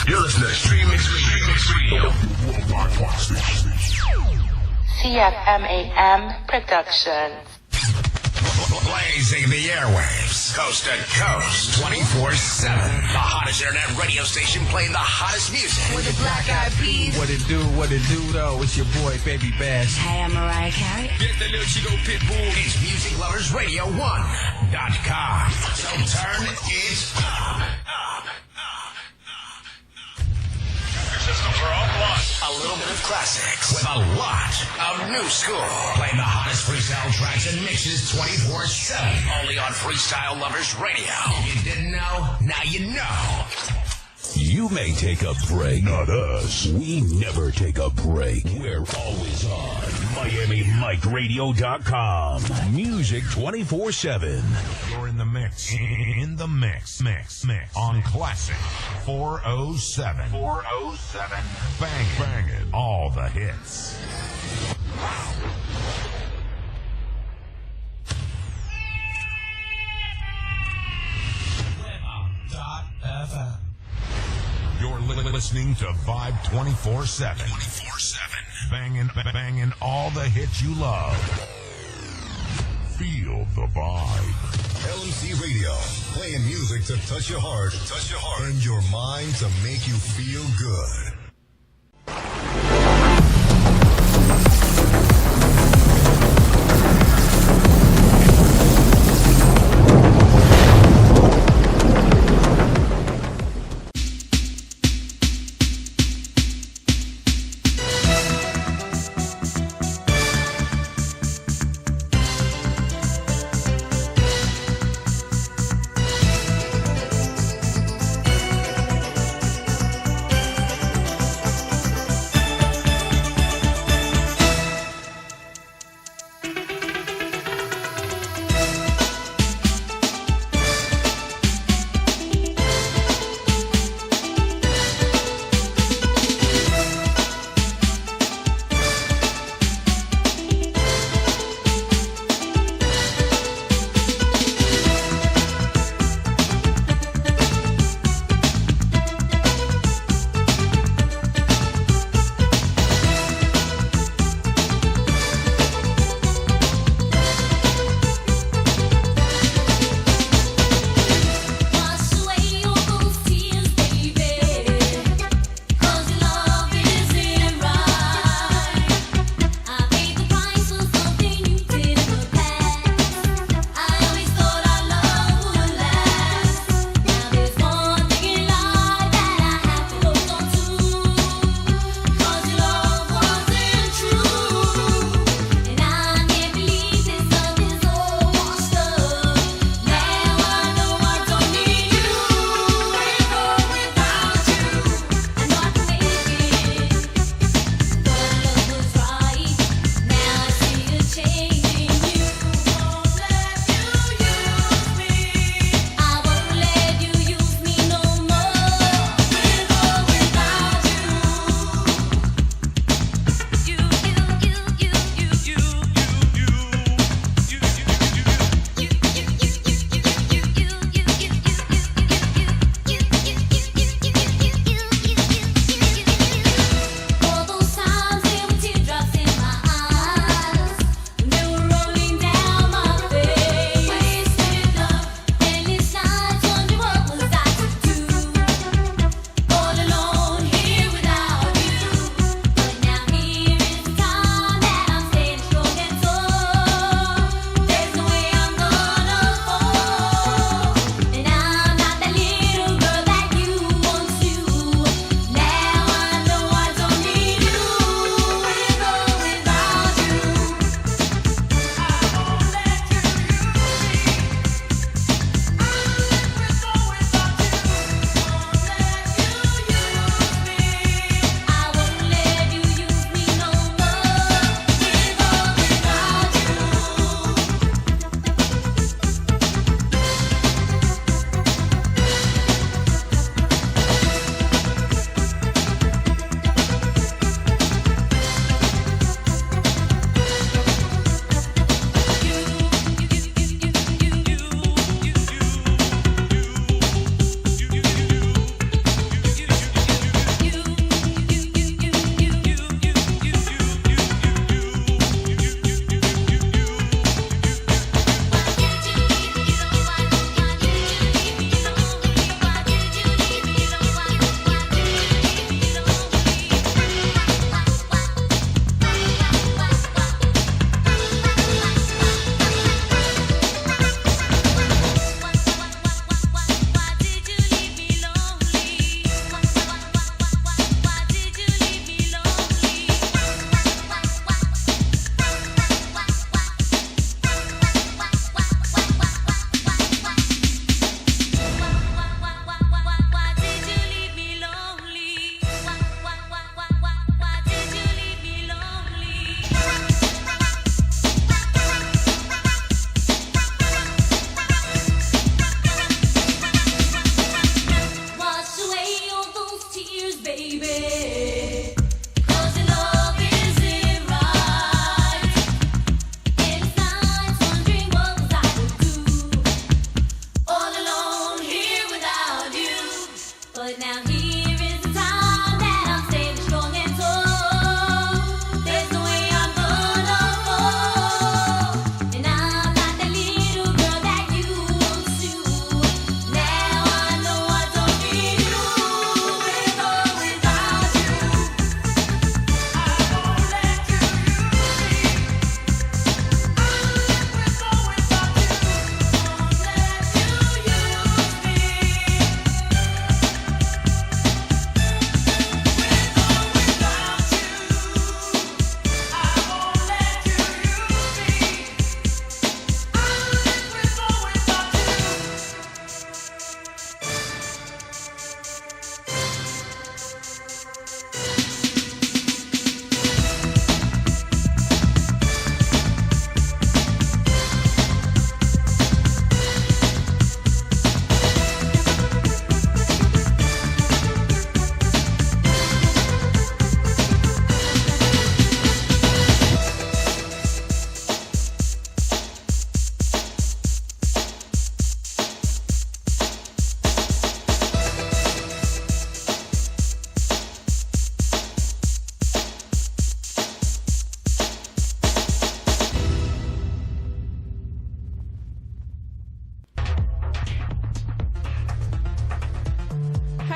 You're listening to Stream Mix Radio. Worldwide Rock Station. CFMAM Productions. Blazing the airwaves, coast to coast, 24/7. The hottest internet radio station playing the hottest music. With the Black Eyed Peas. What it do though? It's your boy, Baby Bash. Hey, I'm Mariah Carey. Get the little Chico Pitbull. It's MusicLoversRadio1.com. So turn it up. Systems are offline. A little bit of classics with a lot of new school. Playing the hottest freestyle tracks and mixes 24/7. Only on Freestyle Lovers Radio. If you didn't know, now you know. You may take a break, not us. We never take a break. We're always on MiamiMikeRadio.com. Music 24/7. You're in the mix. In the mix. On Classic 407. 407. Banging all the hits. FM. You're listening to Vibe 24/7. 24/7. Banging all the hits you love. Feel the vibe. LMC Radio, playing music to touch your heart, and your mind to make you feel good.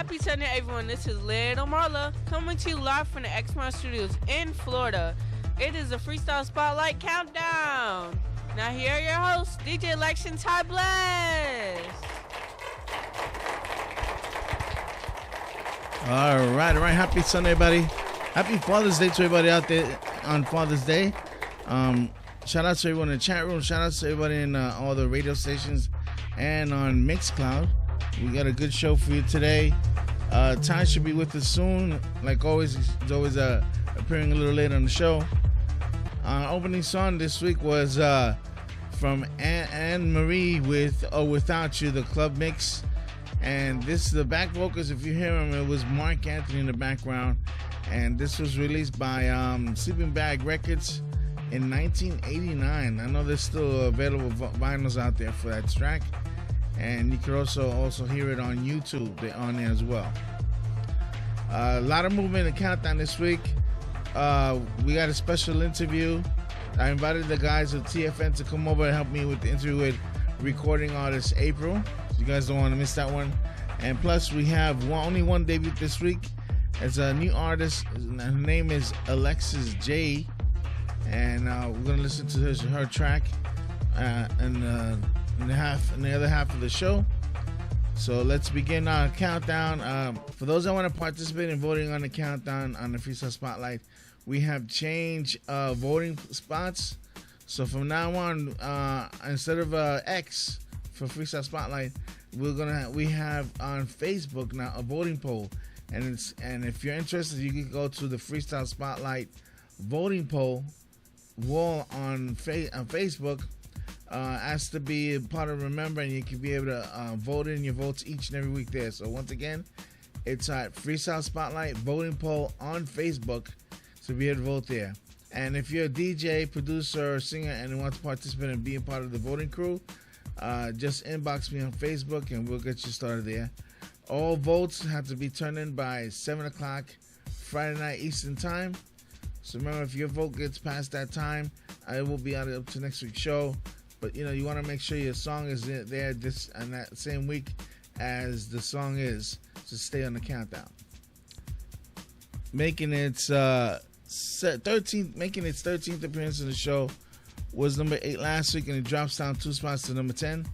Happy Sunday, everyone. This is Little Marla coming to you live from the Xmar Studios in Florida. It is a Freestyle Spotlight Countdown. Now here are your hosts, DJ Lex and Ty Bless. All right. Happy Sunday, everybody. Happy Father's Day to everybody out there on Father's Day. Shout out to everyone in the chat room. Shout out to everybody in all the radio stations and on Mixcloud. We got a good show for you today. Ty should be with us soon. Like always, he's always appearing a little late on the show. Opening song this week was from Anne Marie with Without You, the club mix. And this is the back vocals. If you hear him, it was Mark Anthony in the background. And this was released by Sleeping Bag Records in 1989. I know there's still available vinyls out there for that track. And you can also hear it on YouTube. They're on there as well. A lot of movement in the countdown this week. We got a special interview. I invited the guys of TFN to come over and help me with the interview with recording artist April. So you guys don't want to miss that one. And plus, we have only one debut this week. It's a new artist. Her name is Alexis J. And we're going to listen to her track in the other half of the show. So let's begin our countdown. For those that want to participate in voting on the countdown on the Freestyle Spotlight, we have changed voting spots. So from now on, instead of X for Freestyle Spotlight, we have on Facebook now a voting poll, and if you're interested, you can go to the Freestyle Spotlight voting poll wall on Facebook. Ask to be a part of Remember, and you can be able to vote in your votes each and every week there. So once again, it's at Freestyle Spotlight voting poll on Facebook, so be able to vote there. And if you're a DJ, producer, or singer and you want to participate and be a part of the voting crew, just inbox me on Facebook and we'll get you started there. All votes have to be turned in by 7 o'clock Friday night Eastern Time. So remember, if your vote gets past that time, I will be out up to next week's show. But you want to make sure your song is there this and that same week as the song is, to stay on the countdown. Making its 13th appearance in the show was number 8 last week, and it drops down 2 spots to number 10.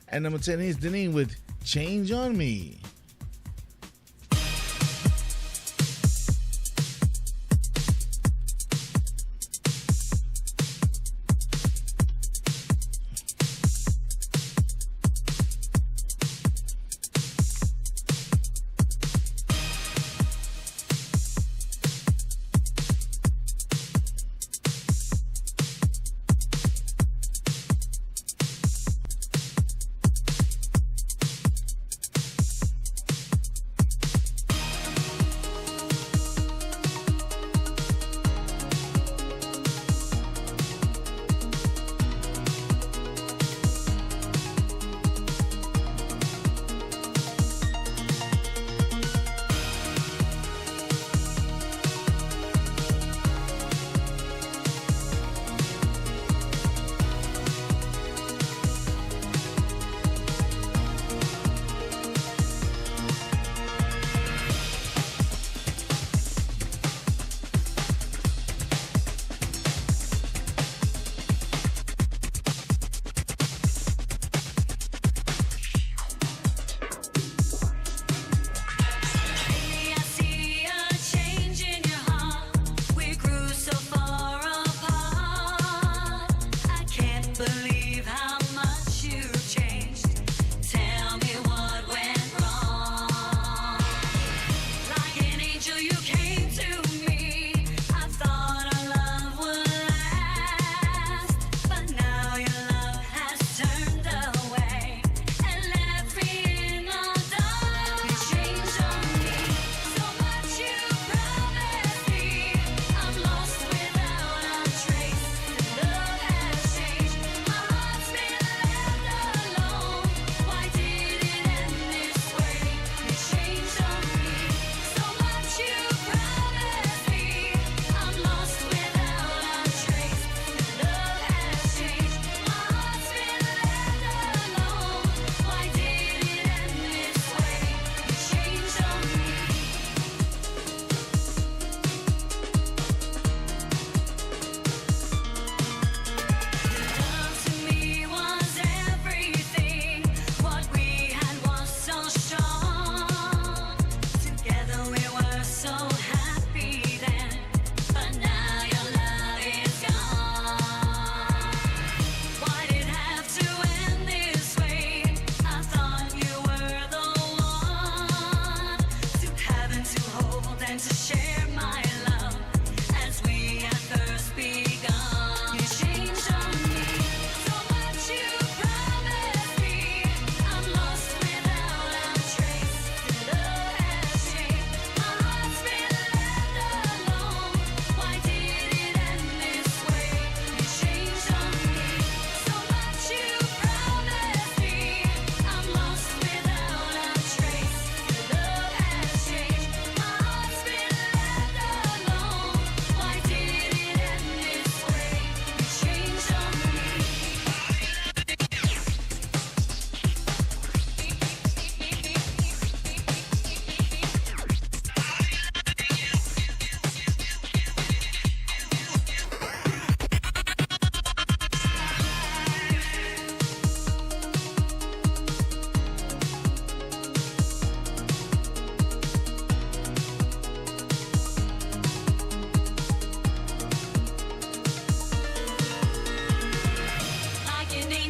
And number 10 is Deneen with Change on Me.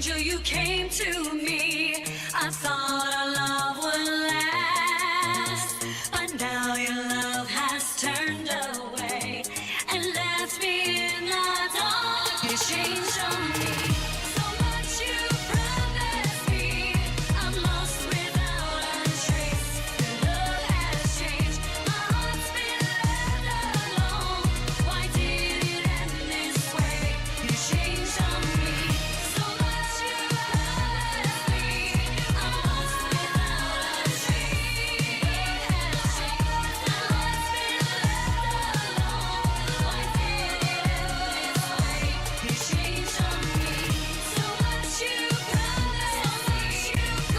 angel, you came to me. I thought our love would last, but now your love has turned away and left me in the dark. You changed on me. So much you promised me. I'm lost without a trace. Your love has changed. My heart's been left alone. Why did it end this way? You changed on me. So much you promised me. I'm lost without a trace. Your love has changed. My heart's been left alone. Why did it end this way? You changed on me. So much you promised me.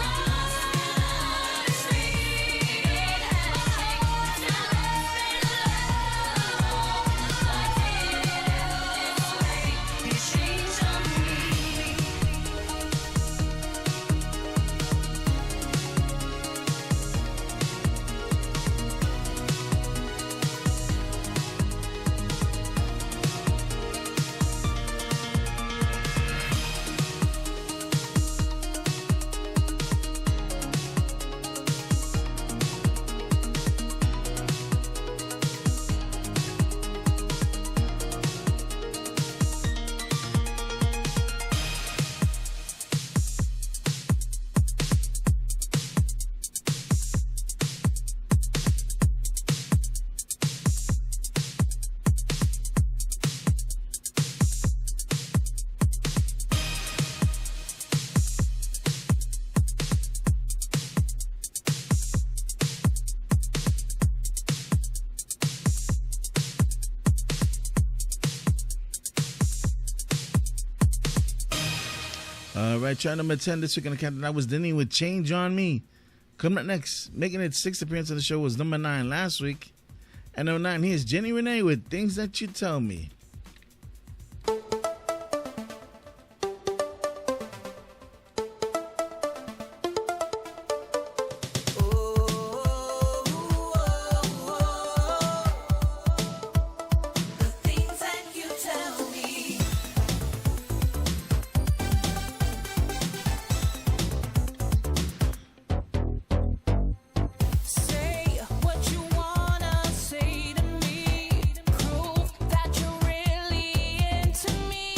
I'm lost without a trace. Your love has changed. My heart's been left alone. Why did it end this way? You changed on me. All right, track number 10 this week on the countdown. That was Denny with Change on Me. Coming up next, making its sixth appearance on the show was number 9 last week. And number 9, here's Jenny Renee with Things That You Tell Me. The things that you tell me. Say what you wanna say to me. Prove that you're really into me.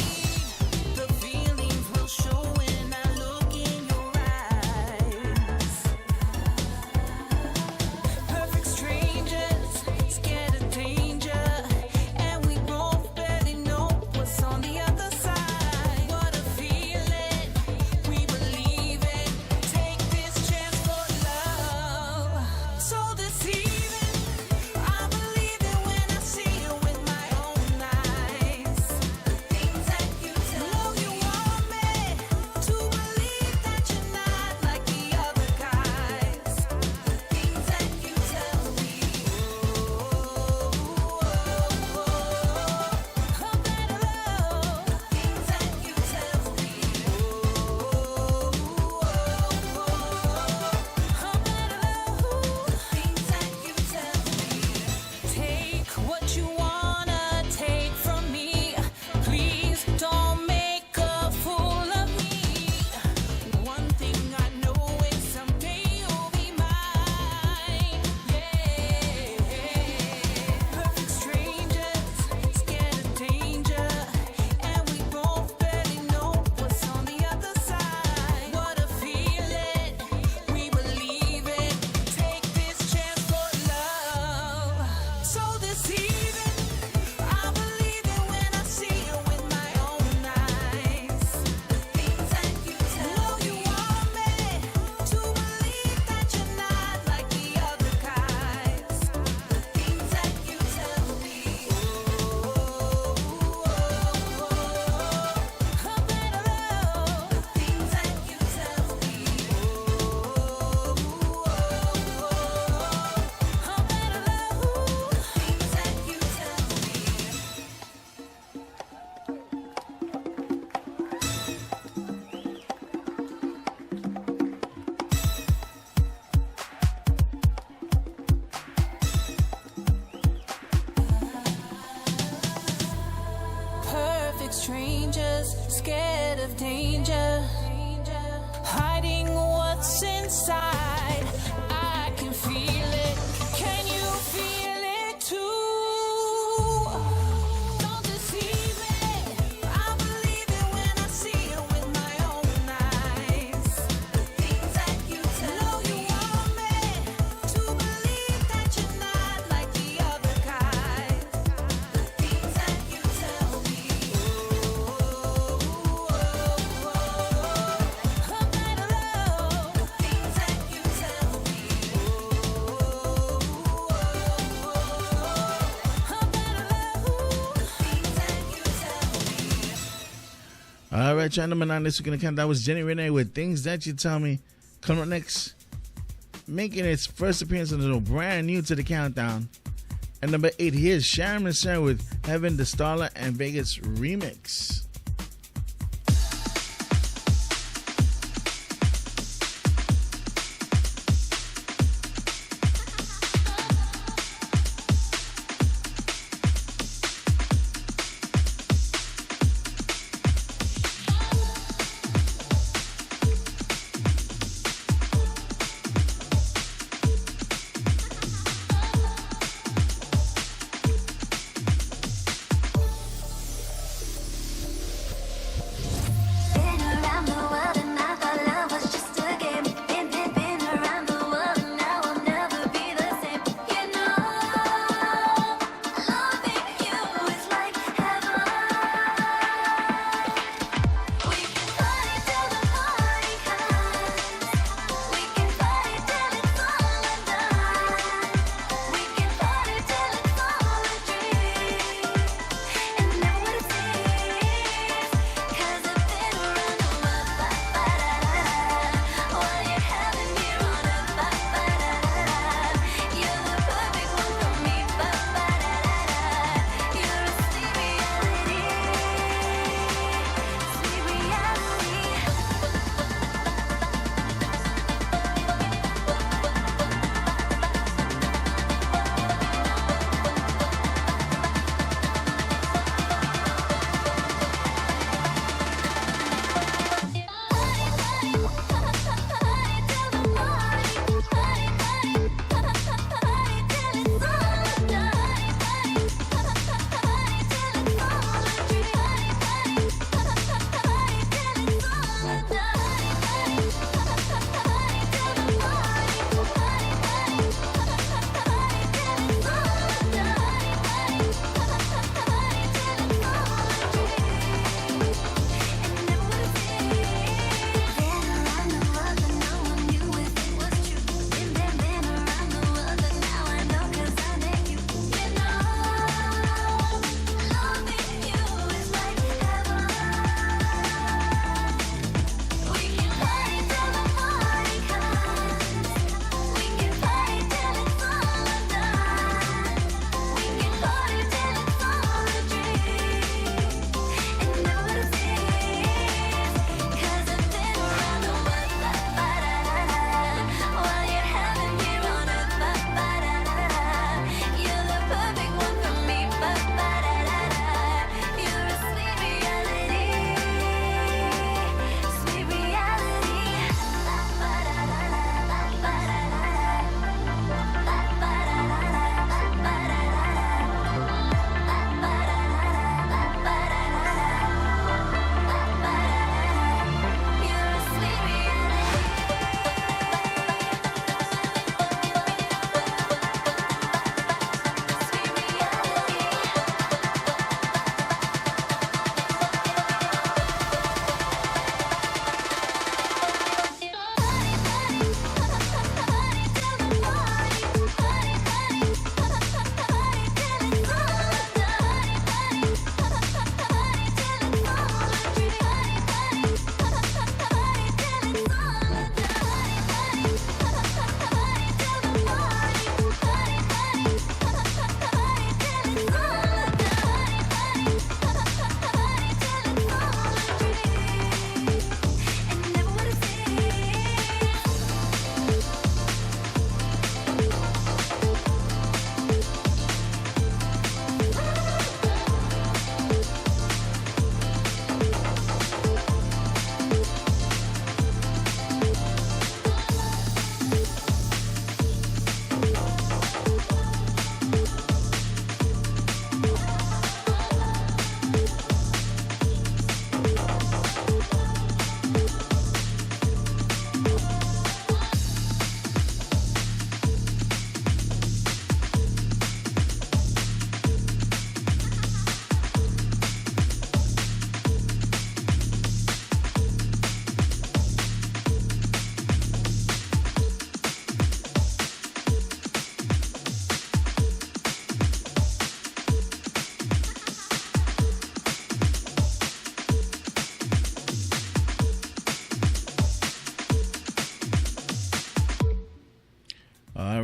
The feelings will show when I look in your eyes. Perfect strangers, scared of danger, and we both barely know what's on the other side. What a feeling, we believe it. Take this chance for love. So this evening, I believe it when I see you with my own eyes. The things that you tell me. You want me to believe that you're not like the other guys. The things that you tell me. A better love. The things that you tell me. A better love. The things that you tell me. Take what you wanna take from me. Please don't make a fool of me. One thing I know is someday you'll be mine. Yeah. Perfect strangers, scared of danger, and we both barely know what's on the other side. What a feeling, we believe it. Take this chance for love. So this evening, I believe it when I see you with my own eyes. The things that you tell me. You want me to believe that you're not like the other guys. The things that you tell me. A better love. The things that you tell me. A better love. Things that you tell me. Perfect strangers, scared of danger. side. I can feel it. Can you feel it too? Don't deceive me. I believe it when I see it with my own eyes. The things that you tell me. You want me to believe that you're not like the other kind. The things that you tell me. All right, y'all. Number 9 this week in the countdown was Jenny Renee with Things That You Tell Me. Coming up next, making its first appearance on the brand new to the countdown. And number 8, here's Sharon Mercer with Heaven, the Starla and Vegas remix.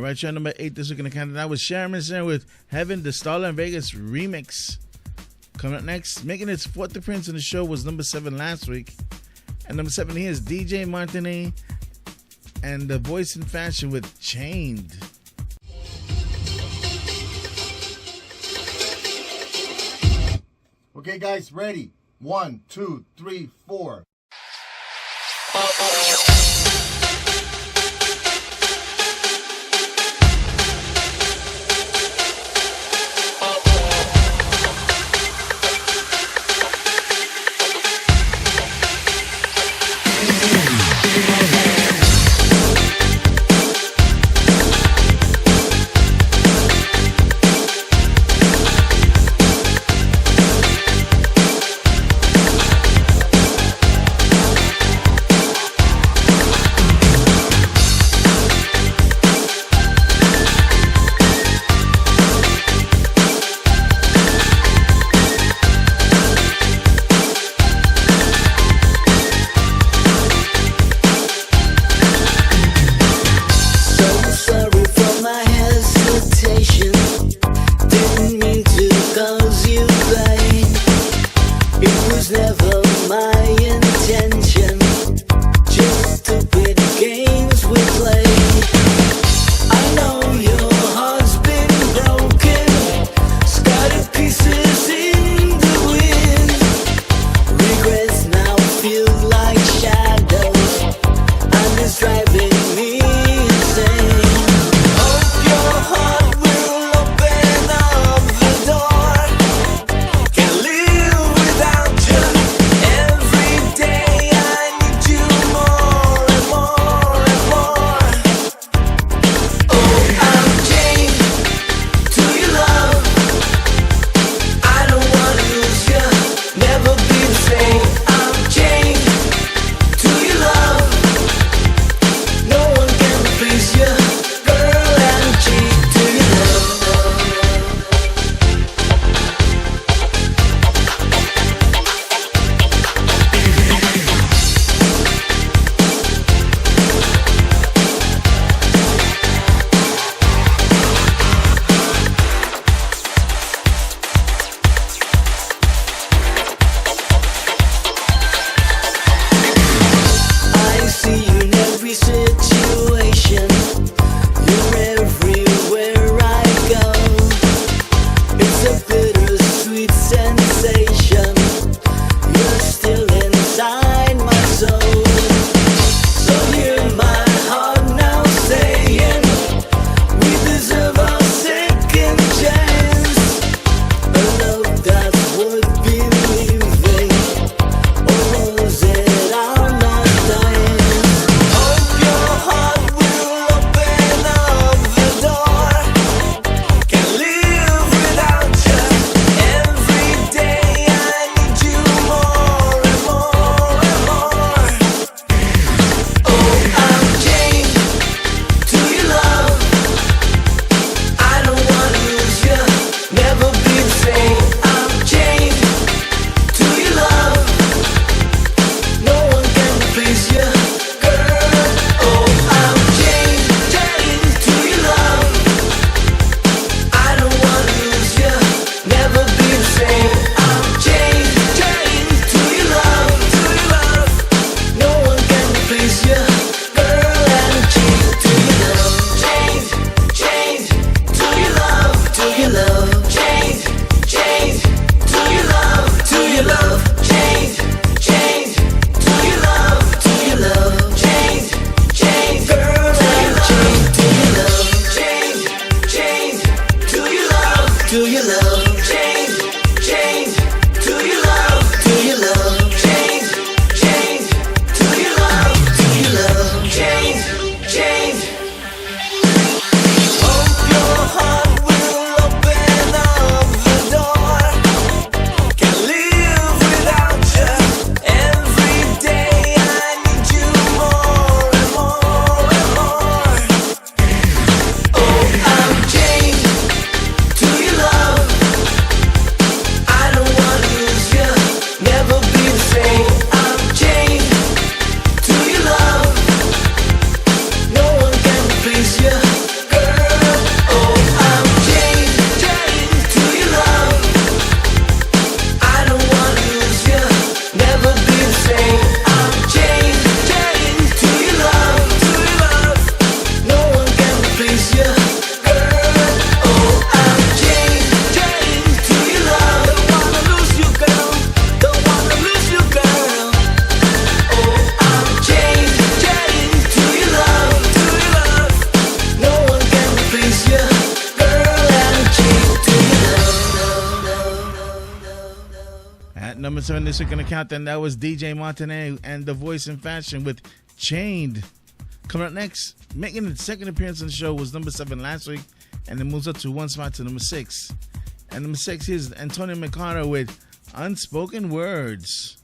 right, track number 8 this week in the countdown. That was Sharon with Heaven, the Starland Vegas remix. Coming up next, making its fourth appearance in the show was number 7 last week. And number 7 here is DJ Martinet and The Voice in Fashion with Chained. Okay, guys, ready? 1, 2, 3, 4. Number 7 this week on the countdown, that was DJ Montaner and The Voice in Fashion with Chained. Coming up next, making its second appearance on the show was number 7 last week, and it moves up to one spot to number 6. And number 6 is Antonio McCarter with Unspoken Words.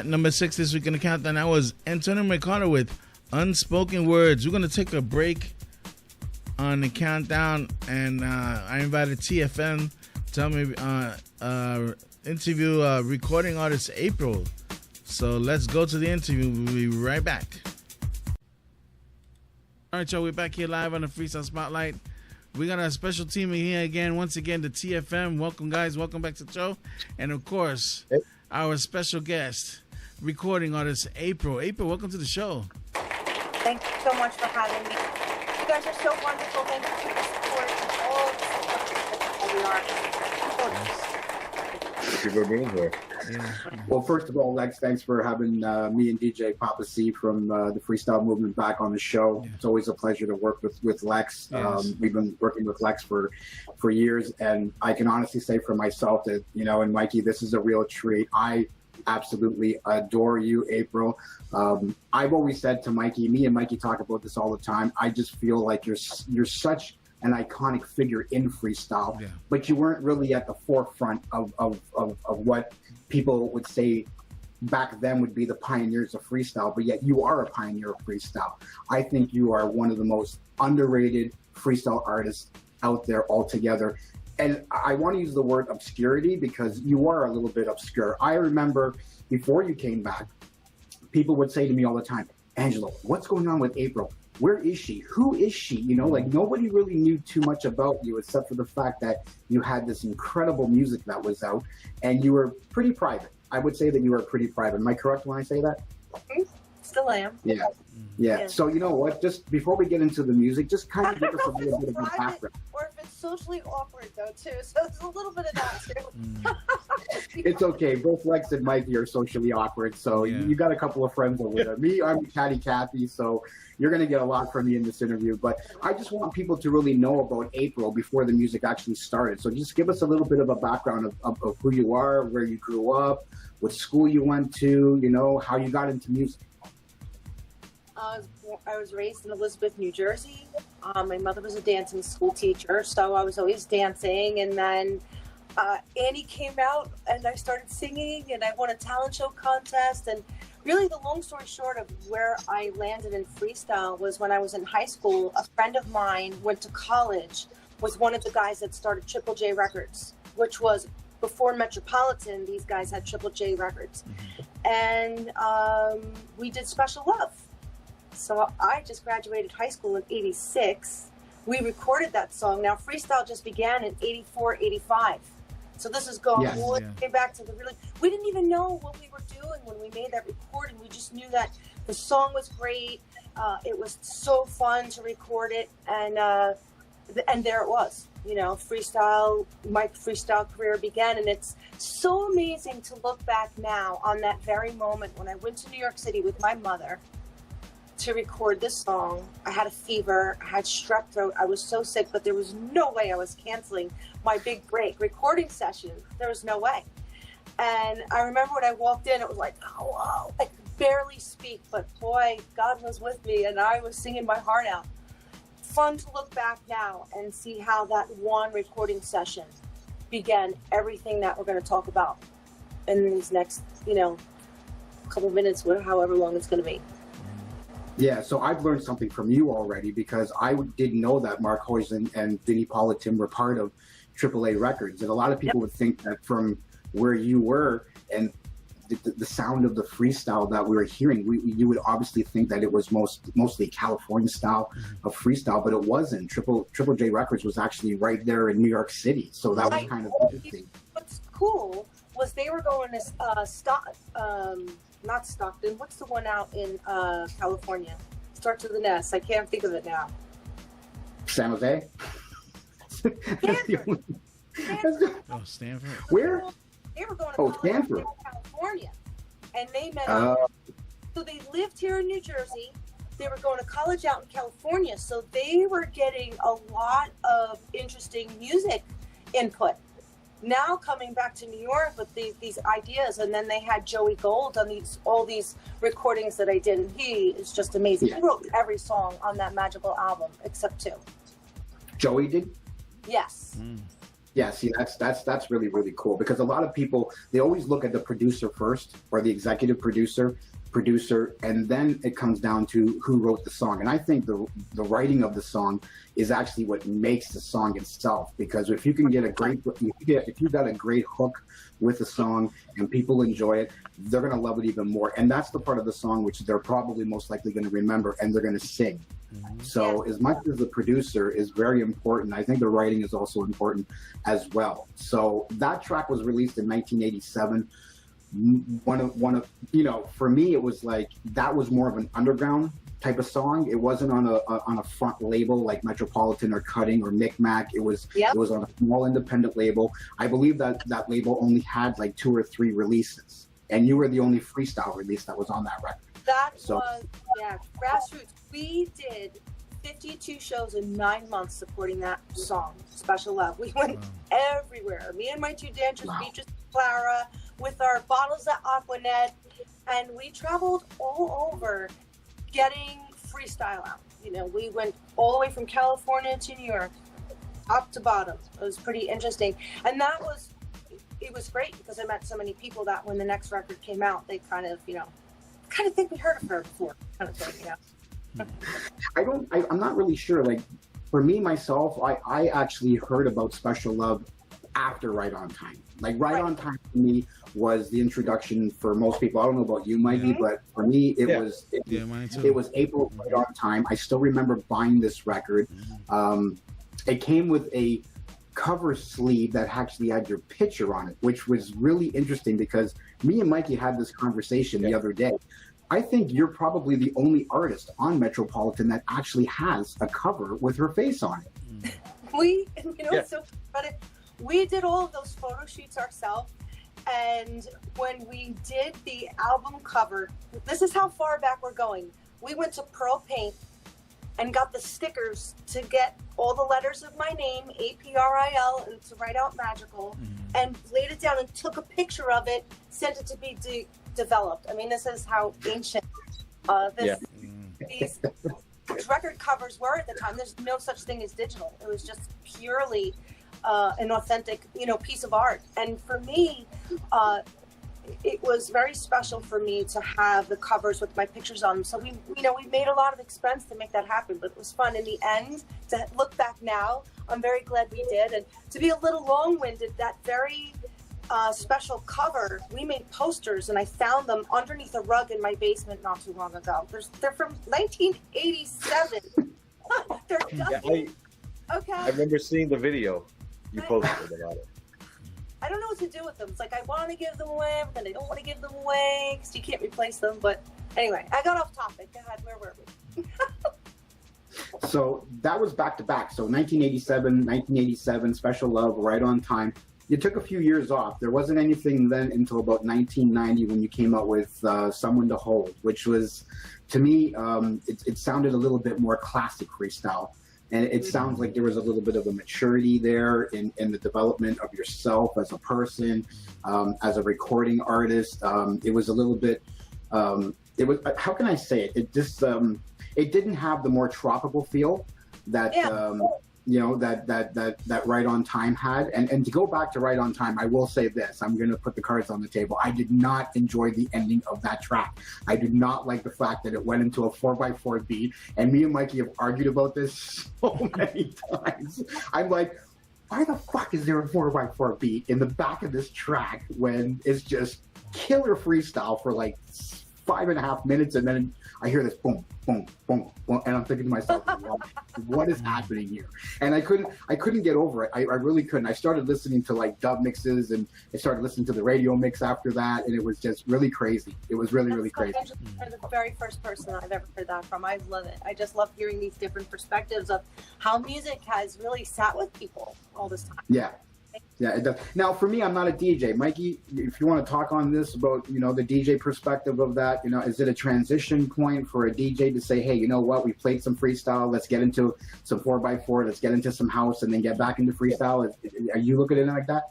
number 6 this week in the countdown. That was Antonio Mercado with Unspoken Words. We're going to take a break on the countdown, and I invited TFM to help me interview recording artist April. So let's go to the interview. We'll be right back. All right, y'all, we're back here live on the Freestyle Spotlight. We got our special team in here again. Once again, the TFM. Welcome, guys. Welcome back to the show. And, of course, our special guest, recording artist April. April, welcome to the show. Thank you so much for having me. You guys are so wonderful. Thank you for the support and all the support we are. Thank you for being here. Yeah. Well, first of all, Lex, thanks for having me and DJ Papa C from the Freestyle Movement back on the show. Yeah. It's always a pleasure to work with Lex. Yes. We've been working with Lex for years, and I can honestly say for myself that, you know, and Mikey, this is a real treat. I absolutely adore you, April. I've always said to Mikey, me and Mikey talk about this all the time, I just feel like you're such an iconic figure in freestyle, but you weren't really at the forefront of what people would say back then would be the pioneers of freestyle, but yet you are a pioneer of freestyle. I think you are one of the most underrated freestyle artists out there altogether. And I want to use the word obscurity because you are a little bit obscure. I remember before you came back, people would say to me all the time, Angelo, what's going on with April? Where is she? Who is she? You know, like nobody really knew too much about you except for the fact that you had this incredible music that was out and you were pretty private. I would say that you were pretty private. Am I correct when I say that? Still am. Yeah. So you know what? Just before we get into the music, just kind of give us a little bit of a background. Or if it's socially awkward though too. So it's a little bit of that too. It's okay. Both Lex and Mikey are socially awkward, so you got a couple of friends over there. Me, I'm Catty Cathy, so you're going to get a lot from me in this interview. But I just want people to really know about April before the music actually started. So just give us a little bit of a background of who you are, where you grew up, what school you went to, you know, how you got into music. I was raised in Elizabeth, New Jersey. My mother was a dancing school teacher, so I was always dancing. And then Annie came out, and I started singing, and I won a talent show contest. And really, the long story short of where I landed in freestyle was when I was in high school. A friend of mine went to college, was one of the guys that started Triple J Records, which was before Metropolitan. These guys had Triple J Records. And we did Special Love. So I just graduated high school in 86. We recorded that song. Now, freestyle just began in 84, 85. So this is going way back to the really... We didn't even know what we were doing when we made that recording. We just knew that the song was great. It was so fun to record it. And there it was. You know, freestyle, my freestyle career began. And it's so amazing to look back now on that very moment when I went to New York City with my mother to record this song. I had a fever, I had strep throat, I was so sick, but there was no way I was canceling my big break recording session. There was no way. And I remember when I walked in, it was like, oh, wow. I could barely speak, but boy, God was with me, and I was singing my heart out. Fun to look back now and see how that one recording session began everything that we're going to talk about in these next, you know, couple minutes, however long it's going to be. Yeah, so I've learned something from you already because I didn't know that Mark Hoysen and Vinnie Politim were part of AAA Records. And a lot of people would think that from where you were and the sound of the freestyle that we were hearing, you would obviously think that it was mostly California style of freestyle, but it wasn't. Triple J Records was actually right there in New York City. So that was kind of interesting. What's cool was they were going to not Stockton. What's the one out in California? Starts with an S. I can't think of it now. San Jose? Stanford. Oh, Stanford. Where? They were going to Stanford. California. And they met so they lived here in New Jersey. They were going to college out in California. So they were getting a lot of interesting music input. Now coming back to New York with these ideas, and then they had Joey Gold on all these recordings that I did, and he is just amazing. Yeah. He wrote every song on that magical album except 2. Joey did? Yes. Yeah, see, that's really, really cool, because a lot of people, they always look at the producer first, or the executive producer, and then it comes down to who wrote the song. And I think the writing of the song is actually what makes the song itself, because if you can get if you got a great hook with a song and people enjoy it, they're going to love it even more. And that's the part of the song which they're probably most likely going to remember, and they're going to sing. So as much as the producer is very important, I think the writing is also important as well. So that track was released in 1987. One of for me, it was like, that was more of an underground type of song. It wasn't on a front label like Metropolitan or Cutting or Micmac. It was on a small independent label. I believe that label only had like 2 or 3 releases, and you were the only freestyle release that was on that record. That was grassroots. We did 52 shows in 9 months supporting that song, Special Love. We went everywhere. Me and my 2 dancers, Beatrice and Clara, with our bottles of Aquanet, and we traveled all over getting freestyle out. You know, we went all the way from California to New York, top to bottom. It was pretty interesting. And it was great, because I met so many people that when the next record came out, they kind of think we heard of her before, kind of thing, I'm not really sure. Like, for me, myself, I actually heard about Special Love after Right on Time. Like, Right on Time for me was the introduction for most people. I don't know about you, Mikey, but for me, it was April Right on Time. I still remember buying this record. It came with a cover sleeve that actually had your picture on it, which was really interesting, because me and Mikey had this conversation the other day. I think you're probably the only artist on Metropolitan that actually has a cover with her face on it. It's so funny. We did all of those photo shoots ourselves, and when we did the album cover, this is how far back we're going. We went to Pearl Paint and got the stickers to get all the letters of my name, APRIL, and to write out Magical, and laid it down and took a picture of it, sent it to be developed. I mean, this is how ancient these record covers were at the time. There's no such thing as digital. It was just purely an authentic, piece of art. And for me, it was very special for me to have the covers with my pictures on them. So we made a lot of expense to make that happen, but it was fun in the end. To look back now, I'm very glad we did. And to be a little long-winded, that very special cover, we made posters, and I found them underneath a rug in my basement not too long ago. They're from 1987. They're okay. I remember seeing the video you posted about it. I don't know what to do with them. It's like, I want to give them away, but then I don't want to give them away because you can't replace them. But anyway, I got off topic. Go ahead, where were we? So that was back to back. So 1987, Special Love, Right on Time. You took a few years off. There wasn't anything then until about 1990 when you came out with Someone to Hold, which was, to me, it sounded a little bit more classic freestyle. And it sounds like there was a little bit of a maturity there in the development of yourself as a person, as a recording artist. It was a little bit, it was, how can I say it? It just, it didn't have the more tropical feel that, that Right on Time had. And to go back to Right on Time, I will say this, I'm going to put the cards on the table. I did not enjoy the ending of that track. I did not like the fact that it went into a 4x4 beat. And me and Mikey have argued about this so many times. I'm like, why the fuck is there a 4x4 beat in the back of this track when it's just killer freestyle for like 5.5 minutes, and then I hear this boom, boom, boom, boom, and I'm thinking to myself, what is happening here? And I couldn't get over it. I really couldn't. I started listening to like dub mixes, and I started listening to the radio mix after that, and it was just really crazy. It was really, really crazy. You're the very first person I've ever heard that from. I love it. I just love hearing these different perspectives of how music has really sat with people all this time. Yeah. Yeah, it does. Now, for me, I'm not a DJ. Mikey, if you want to talk on this about, the DJ perspective of that, is it a transition point for a DJ to say, hey, you know what, we played some freestyle, let's get into some 4x4, let's get into some house, and then get back into freestyle? Are you looking at it like that?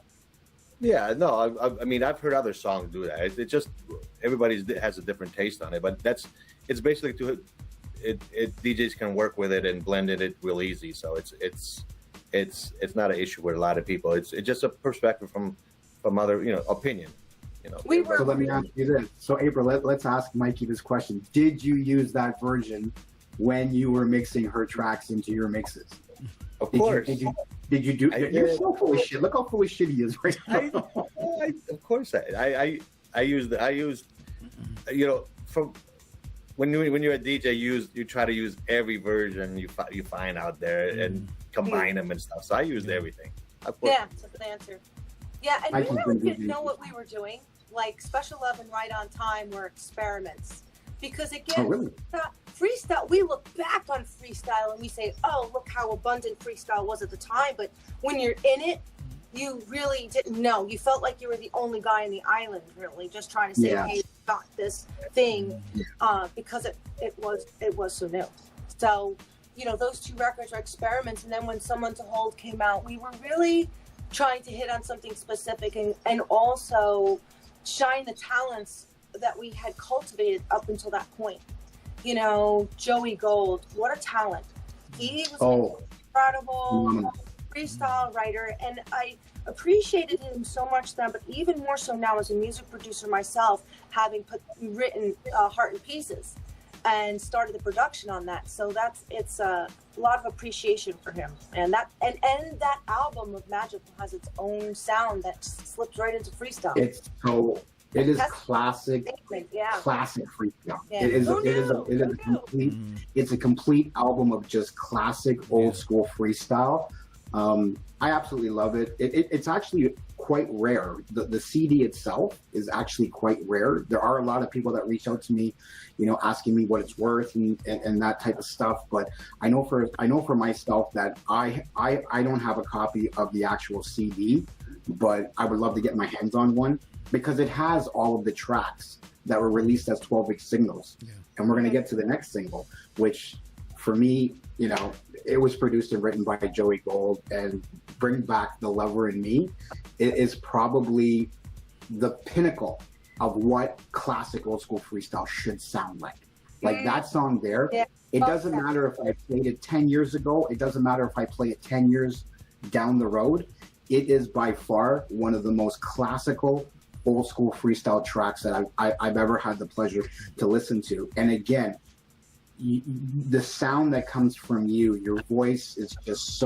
Yeah, no, I mean, I've heard other songs do that. It just, everybody has a different taste on it, but it's basically DJs can work with it and blend it real easy. So it's it's not an issue with a lot of people. It's just a perspective from other, opinion. So let me ask you this. So April, let's ask Mikey this question. Did you use that version when you were mixing her tracks into your mixes? Of course. Did you do? You're so full of shit. Look how full of shit he is right now. Of course, I used from when you're a DJ, you try to use every version you find out there and combine them and stuff. So I used everything. Yeah, that's a good answer. Yeah, and we really didn't know what we were doing. Like Special Love and Right on Time were experiments. Because again, freestyle, we look back on freestyle and we say, oh, look how abundant freestyle was at the time. But when you're in it, you really didn't know. You felt like you were the only guy in the island, really, just trying to say, hey, got this thing, because it was so new. So, those two records are experiments. And then when Someone to Hold came out, we were really trying to hit on something specific and also shine the talents that we had cultivated up until that point. Joey Gold, what a talent. He was an incredible freestyle writer, and I appreciated him so much then, but even more so now as a music producer myself, having written Heart in Pieces and started the production on that. So it's a lot of appreciation for him. And that album of Magical has its own sound that slips right into freestyle. It is classic freestyle. Yeah. It's a complete album of just classic old school freestyle. I absolutely love it. It's actually quite rare. The CD itself is actually quite rare. There are a lot of people that reach out to me, asking me what it's worth and that type of stuff. But I know for myself that I don't have a copy of the actual CD, but I would love to get my hands on one, because it has all of the tracks that were released as 12-inch singles. Yeah. And we're going to get to the next single, which for me, it was produced and written by Joey Gold, and Bring Back the Lover in Me. It is probably the pinnacle of what classic old school freestyle should sound like. Like that song there, it doesn't matter if I played it 10 years ago. It doesn't matter if I play it 10 years down the road. It is by far one of the most classical old school freestyle tracks that I've ever had the pleasure to listen to. And again, the sound that comes from your voice is just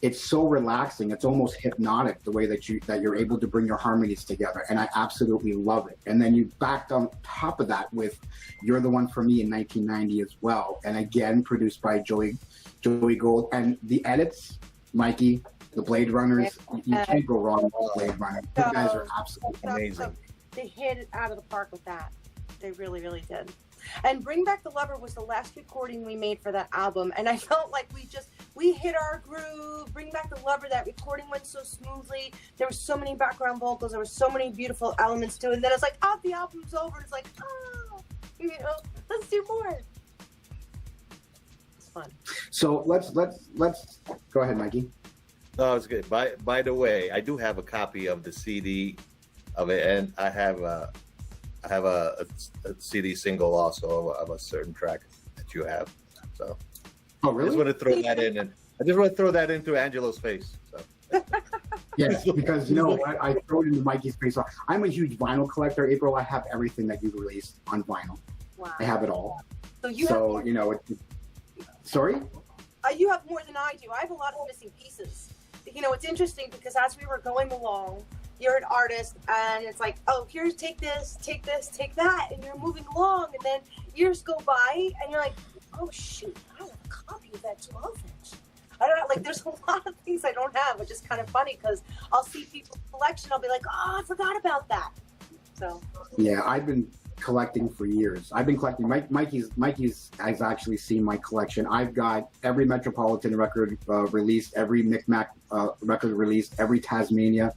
it's so relaxing. It's almost hypnotic the way that you're able to bring your harmonies together. And I absolutely love it. And then you backed on top of that with You're the One for Me in 1990 as well. And again, produced by Joey Gold. And the edits, Mikey, the Blade Runners, you can't go wrong with the Blade Runner. You guys are absolutely amazing. They hit it out of the park with that. They really, really did. And Bring Back the Lover was the last recording we made for that album. And I felt like we hit our groove. Bring Back the Lover, that recording went so smoothly. There were so many background vocals. There were so many beautiful elements to it. And then it's like, the album's over. It's like, let's do more. It's fun. So let's go ahead, Mikey. No, it's good. By the way, I do have a copy of the CD of it, and I have a CD single also of a certain track that you have. So, really? I just want to throw that in, and I just want to throw that into Angelo's face. So. Yes, because I throw it into Mikey's face. I'm a huge vinyl collector, April. I have everything that you released on vinyl. Wow. I have it all. So sorry? You have more than I do. I have a lot of missing pieces. It's interesting because as we were going along, you're an artist and it's like, here's take this, take that, and you're moving along, and then years go by and you're like, oh shoot, I have a copy of that 12-inch. I don't know, there's a lot of things I don't have, which is kind of funny because I'll see people's collection, I'll be like, I forgot about that. So yeah, I've been collecting for years. I've been collecting. Mikey's has actually seen my collection. I've got every Metropolitan record released, every Micmac record released, every Tasmania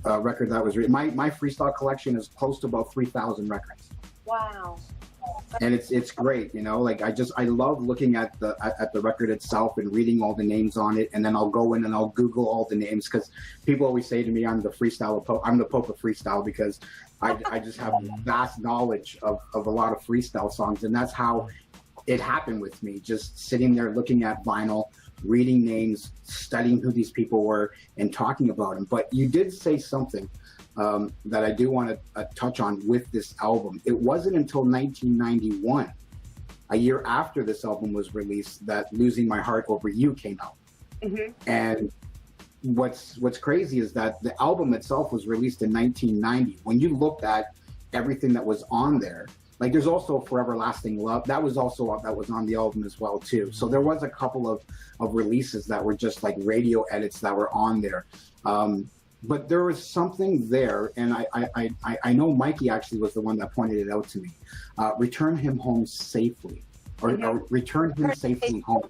record that was written. My freestyle collection is close to about 3,000 records. Wow. And it's great, I love looking at the record itself and reading all the names on it, and then I'll go in and I'll Google all the names, because people always say to me I'm the Pope of freestyle, because I just have vast knowledge of a lot of freestyle songs, and that's how it happened with me, just sitting there looking at vinyl, reading names, studying who these people were, and talking about them. But you did say something that I do want to touch on with this album. It wasn't until 1991, a year after this album was released, that Losing My Heart Over You came out. Mm-hmm. And what's crazy is that the album itself was released in 1990. When you looked at everything that was on there, like there's also Forever Lasting Love. That was on the album as well too. So there was a couple of releases that were just like radio edits that were on there. But there was something there, and I know Mikey actually was the one that pointed it out to me. Return Him Home Safely, or Return Him Safely Home.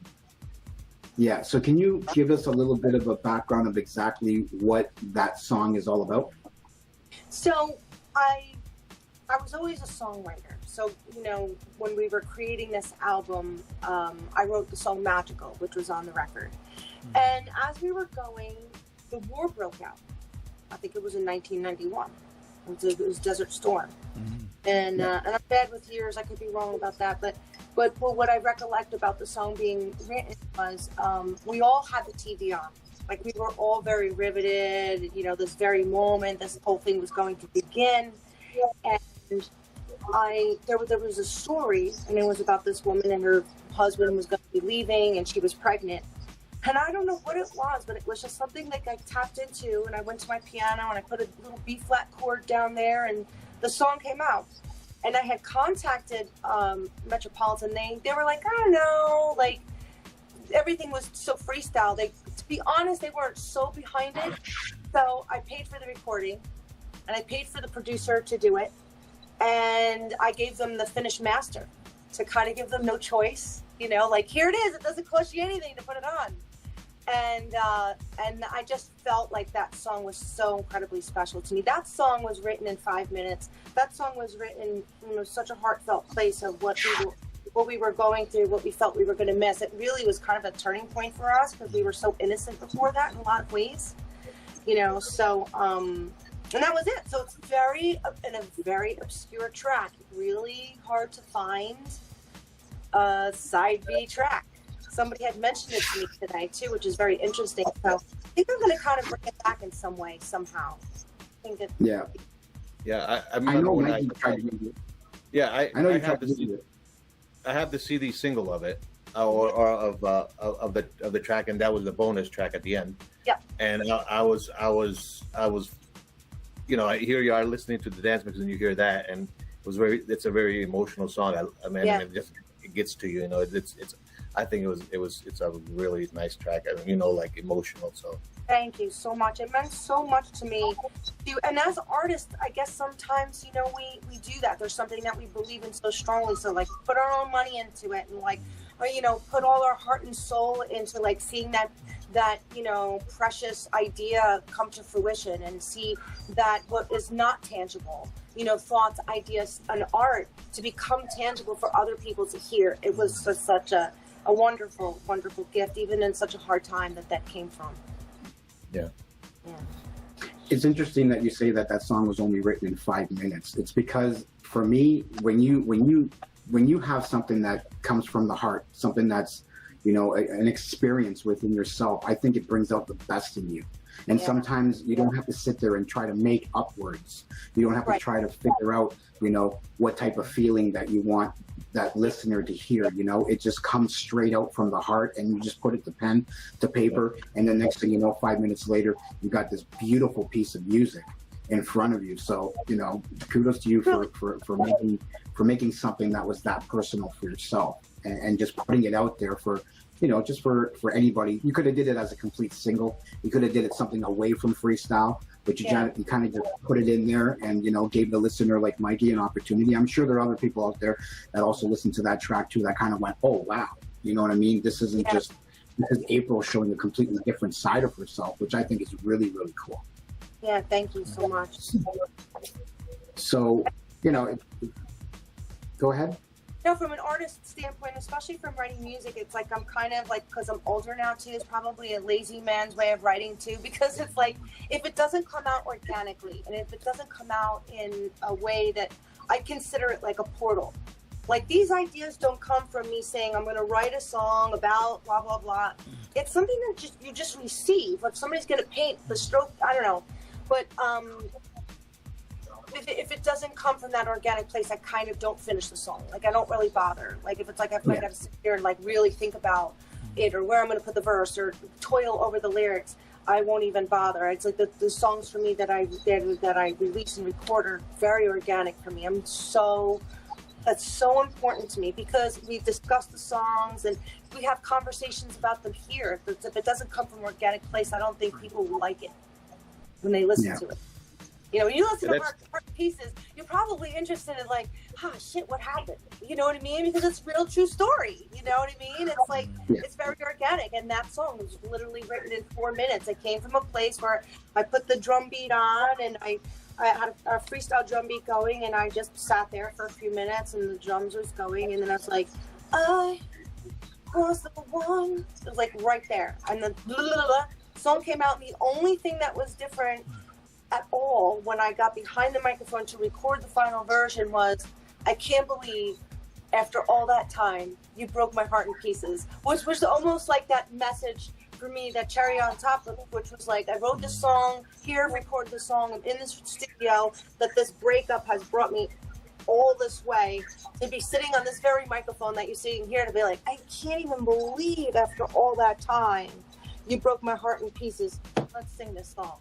Yeah, so can you give us a little bit of a background of exactly what that song is all about? So I was always a songwriter. So, you know, when we were creating this album, I wrote the song Magical, which was on the record. And as we were going, the war broke out. I think it was in 1991. It was Desert Storm. And I'm bad with years. I could be wrong about that. But what I recollect about the song being written was we all had the TV on. Like, we were all very riveted. You know, this very moment, this whole thing was going to begin. And there was a story, and it was about this woman and her husband was going to be leaving, and she was pregnant. And I don't know what it was, but it was just something like I tapped into, and I went to my piano and I put a little B flat chord down there, and the song came out. And I had contacted Metropolitan. They were like, I don't know, like everything was so freestyle. To be honest, they weren't so behind it. So I paid for the recording, and I paid for the producer to do it, and I gave them the finished master to kind of give them no choice. You know, like, here it is. It doesn't cost you anything to put it on. And I just felt like that song was so incredibly special to me. That song was written in 5 minutes. That song was written from such a heartfelt place of what we were going through, what we felt we were going to miss. It really was kind of a turning point for us because we were so innocent before that in a lot of ways. You know, so, and that was it. So it's in a very obscure track. Really hard to find a side B track. Somebody had mentioned it to me today too, which is very interesting. So I think I'm going to kind of bring it back in some way, somehow. I think that. Yeah. I know when I tried to use it. Yeah, I know you tried to use it. I have the CD single of it, or of the track, and that was the bonus track at the end. Yeah. And I was, you know, here you are listening to the dance mix, and you hear that, and it's a very emotional song. I mean, it gets to you. You know, I think it's a really nice track. I mean, you know, like emotional. So thank you so much. It meant so much to me. And as artists, I guess sometimes, you know, we do that. There's something that we believe in so strongly. So like put our own money into it, and like, or, you know, put all our heart and soul into like seeing that, you know, precious idea come to fruition, and see that what is not tangible, you know, thoughts, ideas, and art to become tangible for other people to hear. It was such a wonderful, wonderful gift, even in such a hard time that came from. Yeah. It's interesting that you say that song was only written in 5 minutes. It's because for me, when you have something that comes from the heart, something that's, you know, an experience within yourself, I think it brings out the best in you. And sometimes you don't have to sit there and try to make up words. You don't have to try to figure out, you know, what type of feeling that you want that listener to hear. You know, it just comes straight out from the heart, and you just put it to pen to paper, and the next thing you know, 5 minutes later, you got this beautiful piece of music in front of you. So, you know, kudos to you for making something that was that personal for yourself, and just putting it out there for, you know, just for anybody. You could have did it as a complete single. You could have did it something away from freestyle, but you kind of just put it in there, and, you know, gave the listener like Mikey an opportunity. I'm sure there are other people out there that also listen to that track too, that kind of went, oh wow, you know what I mean? This isn't just because April showing a completely different side of herself, which I think is really, really cool. Yeah, thank you so much. So, you know, go ahead. No, from an artist standpoint, especially from writing music, it's like I'm kind of like, because I'm older now too, it's probably a lazy man's way of writing too, because it's like, if it doesn't come out organically, and if it doesn't come out in a way that I consider it like a portal, Like, these ideas don't come from me saying I'm going to write a song about blah blah blah. It's something that you just receive. Like, somebody's going to paint the stroke, I don't know, but if it doesn't come from that organic place, I kind of don't finish the song. Like, I don't really bother. Like, if it's like I got to sit here and like really think about it, or where I'm going to put the verse, or toil over the lyrics, I won't even bother. It's like the songs for me that I release and record are very organic for me. That's so important to me, because we've discussed the songs and we have conversations about them here. If it doesn't come from an organic place, I don't think people will like it when they listen to it. You know, when you listen to Heart Pieces, you're probably interested in like, shit, what happened? You know what I mean? Because it's real, true story. You know what I mean? It's like, it's very organic. And that song was literally written in 4 minutes. It came from a place where I put the drum beat on, and I had a freestyle drum beat going, and I just sat there for a few minutes, and the drums was going, and then I was like, I was the one. It was like right there. And the song came out, and the only thing that was different at all when I got behind the microphone to record the final version was, I can't believe after all that time you broke my heart in pieces, which was almost like that message for me, that cherry on top of, which was like, I wrote this song here, recorded the song, I'm in this studio, that this breakup has brought me all this way to be sitting on this very microphone that you're sitting here, to be like, I can't even believe after all that time you broke my heart in pieces, let's sing this song.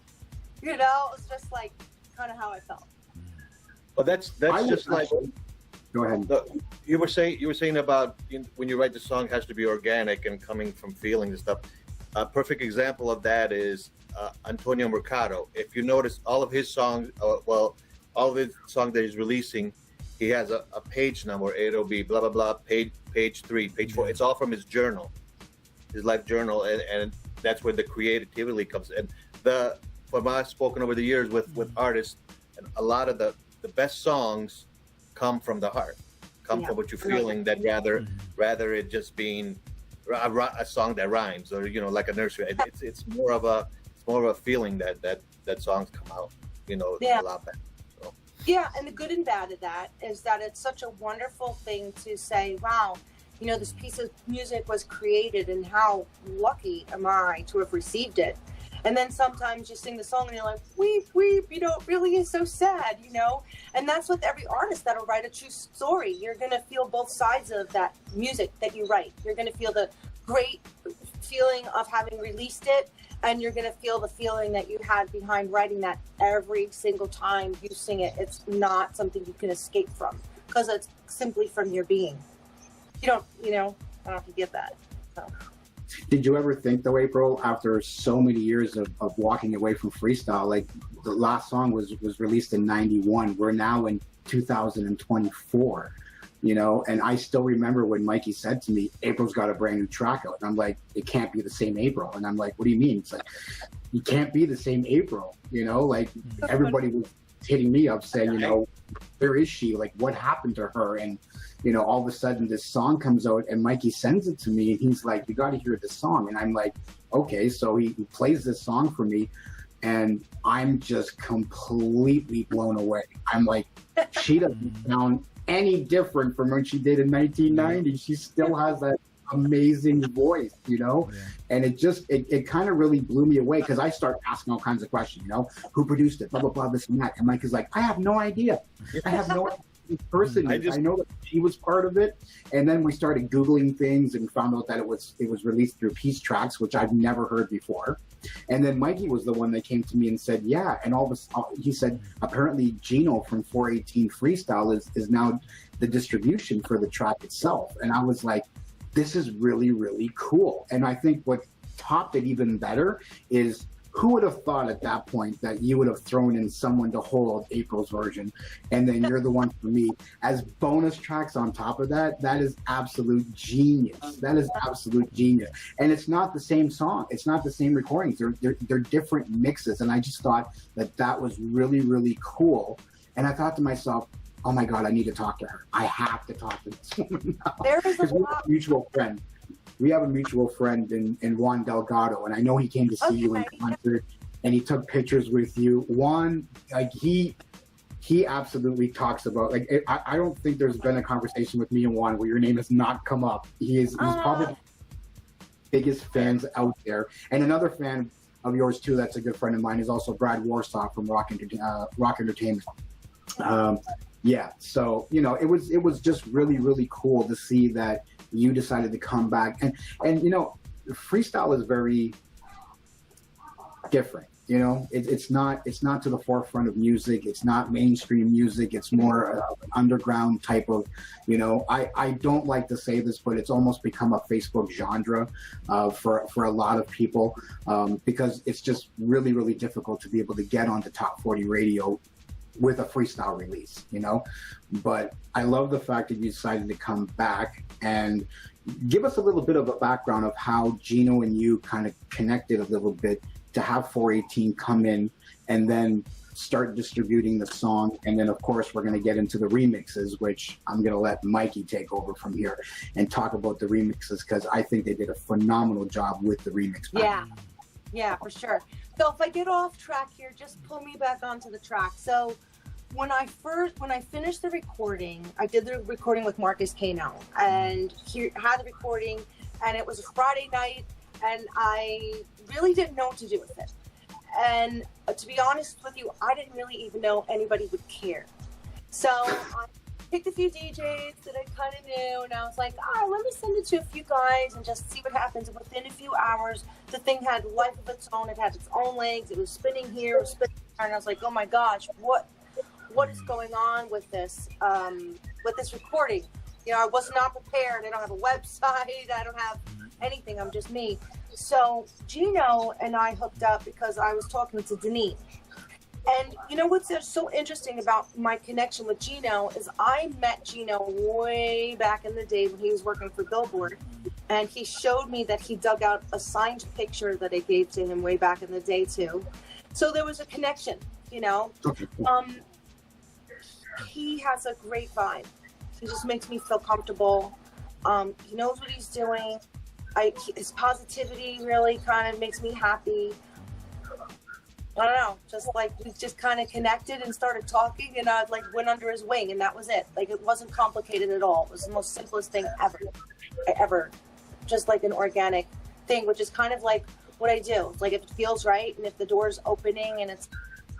You know, it's just like kind of how I felt. Well, that's just like. Go ahead. You were saying about when you write the song, it has to be organic and coming from feelings and stuff. A perfect example of that is Antonio Mercado. If you notice, all of his songs, all of his songs that he's releasing, he has a page number. It'll be blah blah blah, page 3, page 4. It's all from his journal, his life journal, and that's where the creativity comes in. From what I've spoken over the years with artists, and a lot of the best songs come from the heart, come from what you're feeling. That rather it just being a song that rhymes, or like a nursery. It's more of a feeling that songs come out, a lot better. So. Yeah, and the good and bad of that is that it's such a wonderful thing to say, wow, this piece of music was created, and how lucky am I to have received it. And then sometimes you sing the song and you're like, weep, weep, it really is so sad, And that's with every artist that'll write a true story. You're going to feel both sides of that music that you write. You're going to feel the great feeling of having released it, and you're going to feel the feeling that you had behind writing that every single time you sing it. It's not something you can escape from, because it's simply from your being. I don't know if you get that. So. Did you ever think, though, April, after so many years of walking away from freestyle, like the last song was released in 91, we're now in 2024, and I still remember when Mikey said to me, April's got a brand new track out, and I'm like, it can't be the same April. And I'm like, what do you mean? It's like, you can't be the same April, like everybody was hitting me up saying, where is she? Like, what happened to her? And all of a sudden this song comes out, and Mikey sends it to me, and he's like, you got to hear this song. And I'm like, okay. So he plays this song for me, and I'm just completely blown away. I'm like, she doesn't sound any different from when she did in 1990. She still has that amazing voice, and it kind of really blew me away, because I start asking all kinds of questions, who produced it, blah, blah, blah, this and that. And Mike is like, I have no idea. I have no idea. Person, I know that she was part of it, and then we started Googling things and found out that it was released through Peace Tracks, which I've never heard before. And then Mikey was the one that came to me and said, yeah, and he said apparently Gino from 418 Freestyle is now the distribution for the track itself. And I was like, this is really, really cool. And I think what topped it even better is, who would have thought at that point that you would have thrown in someone to hold April's version, and then you're the one for me as bonus tracks on top of that? That is absolute genius. That is absolute genius. And it's not the same song. It's not the same recordings. They're different mixes. And I just thought that was really, really cool. And I thought to myself, oh my God, I need to talk to her. I have to talk to this woman now. There is a mutual friend. We have a mutual friend in Juan Delgado, and I know he came to see you in concert, and he took pictures with you. Juan, like he absolutely talks about, like, I don't think there's been a conversation with me and Juan where your name has not come up. He's probably the biggest fans out there. And another fan of yours too, that's a good friend of mine, is also Brad Warsaw from Rock Entertainment. Yeah, so it was just really, really cool to see that you decided to come back, and freestyle is very different. It's not to the forefront of music. It's not mainstream music. It's more underground type of, I don't like to say this, but it's almost become a Facebook genre for a lot of people, because it's just really, really difficult to be able to get onto top 40 radio with a freestyle release, but I love the fact that you decided to come back and give us a little bit of a background of how Gino and you kind of connected a little bit to have 418 come in and then start distributing the song. And then of course we're going to get into the remixes, which I'm going to let Mikey take over from here and talk about the remixes, because I think they did a phenomenal job with the remix package. Yeah, for sure. So if I get off track here, just pull me back onto the track. So when I finished the recording, I did the recording with Marcus Kano, and he had the recording, and it was a Friday night, and I really didn't know what to do with it. And to be honest with you, I didn't really even know anybody would care. So I picked a few DJs that I kind of knew, and I was like, let me send it to a few guys and just see what happens. And within a few hours, the thing had life of its own. It had its own legs. It was spinning here, it was spinning there, and I was like, oh my gosh, what is going on with this recording? I was not prepared. I don't have a website. I don't have anything. I'm just me. So Gino and I hooked up because I was talking to Denise. And what's so interesting about my connection with Gino is I met Gino way back in the day when he was working for Billboard. And he showed me that he dug out a signed picture that I gave to him way back in the day too. So there was a connection, He has a great vibe. He just makes me feel comfortable. He knows what he's doing. His positivity really kind of makes me happy. I don't know, just like we just kind of connected and started talking, and I went under his wing, and that was it. It wasn't complicated at all. It was the most simplest thing ever. Just like an organic thing, which is kind of like what I do. If it feels right, and if the door's opening and it's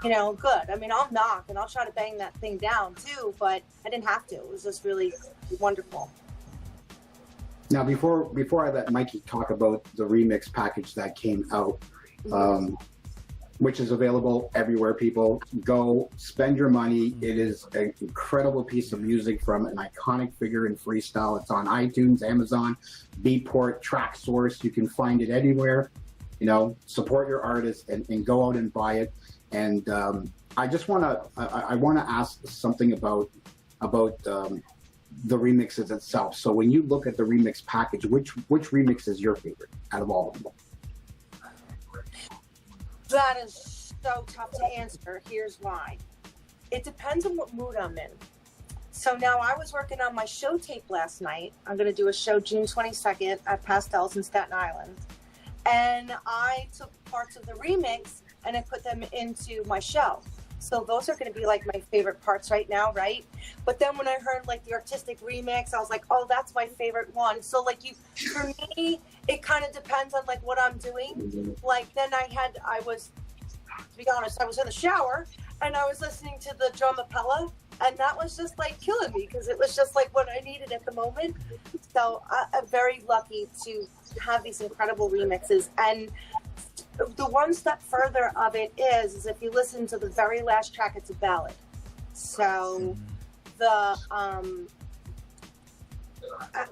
good. I mean, I'll knock and I'll try to bang that thing down too, but I didn't have to. It was just really wonderful. Now, before I let Mikey talk about the remix package that came out, which is available everywhere, people go spend your money. It is an incredible piece of music from an iconic figure in freestyle. It's on iTunes, Amazon, Beatport, TrackSource. You can find it anywhere. Support your artist and go out and buy it. And I just want to ask something about the remixes itself. So when you look at the remix package, which remix is your favorite out of all of them? That is so tough to answer. Here's why. It depends on what mood I'm in. So now I was working on my show tape last night. I'm going to do a show June 22nd at Pastels in Staten Island. And I took parts of the remix and I put them into my show. So those are going to be my favorite parts right now, right? But then when I heard the artistic remix, I was like, oh, that's my favorite one. So for me, it kind of depends on what I'm doing. Then I was, to be honest, I was in the shower and I was listening to the drumapella, and that was just killing me because it was just what I needed at the moment. So I'm very lucky to have these incredible remixes. And the one step further of it is if you listen to the very last track, it's a ballad. So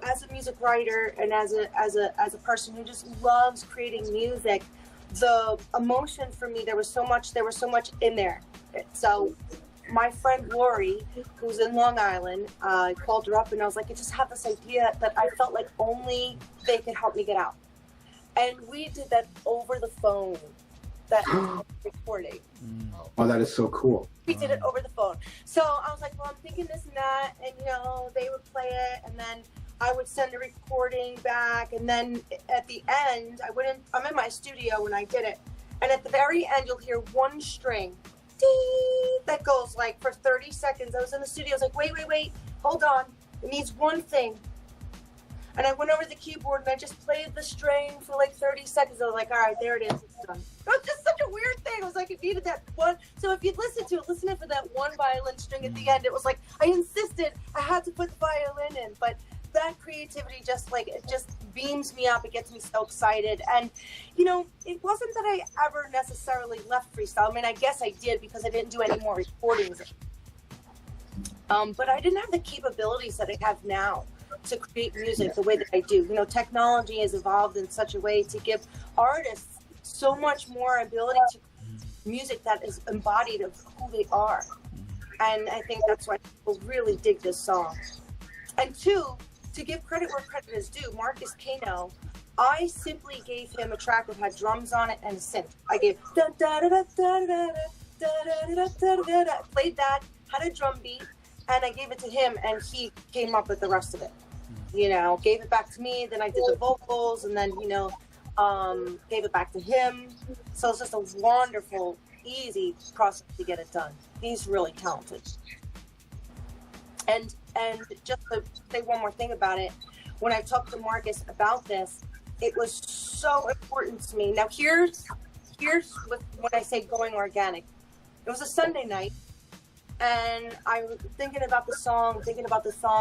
as a music writer and as a person who just loves creating music, the emotion for me, there was so much in there. So my friend Lori, who's in Long Island, I called her up and I was like, I just have this idea that I felt like only they could help me get out. And we did that over the phone, that recording. Oh, that is so cool. We did it over the phone. So I was like, well, I'm thinking this and that. And, they would play it. And then I would send a recording back. And then at the end, I'm in my studio when I did it. And at the very end, you'll hear one string. Dee, that goes like for 30 seconds. I was in the studio. I was like, wait, hold on. It needs one thing. And I went over to the keyboard and I just played the string for like 30 seconds. I was like, all right, there it is. It's done. It was just such a weird thing. It was like, it needed that one. So if you'd listen to it, listen for that one violin string at the end. It was like, I insisted I had to put the violin in. But that creativity just like, it just beams me up. It gets me so excited. And, you know, it wasn't that I ever necessarily left freestyle. I mean, I guess I did because I didn't do any more recordings. But I didn't have the capabilities that I have now to create music the way that I do. You know, technology has evolved in such a way to give artists so much more ability to music that is embodied of who they are. And I think that's why people really dig this song. And two, to give credit where credit is due, Marcus Kano, I simply gave him a track that had drums on it and a synth. I gave da da da da da da da da da da da, played that, had a drum beat, and I gave it to him, and he came up with the rest of it. You know, gave it back to me, then I did the vocals, and then, you know, gave it back to him. So it's just a wonderful, easy process to get it done. He's really talented. And just to say one more thing about it, when I talked to Marcus about this, it was so important to me. Now here's when I say going organic. It was a Sunday night, and I was thinking about the song,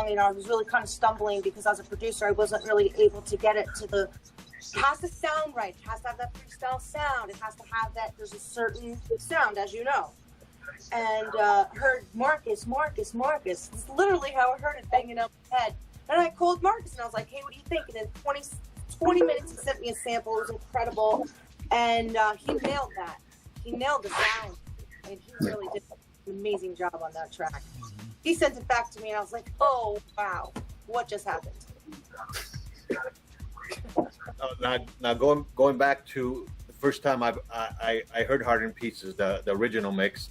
you know, I was really kind of stumbling because as a producer, I wasn't really able to get it to it has to sound right. It has to have that freestyle sound. It has to have that, there's a certain sound, as you know. And heard Marcus. This is literally how I heard it banging up my head. And I called Marcus and I was like, hey, what do you think? And in 20 minutes, he sent me a sample. It was incredible. And he nailed that. He nailed the sound. And he really did an amazing job on that track. He sent it back to me and I was like, oh, wow, what just happened? Now going back to the first time I heard Heart in Pieces, the original mix,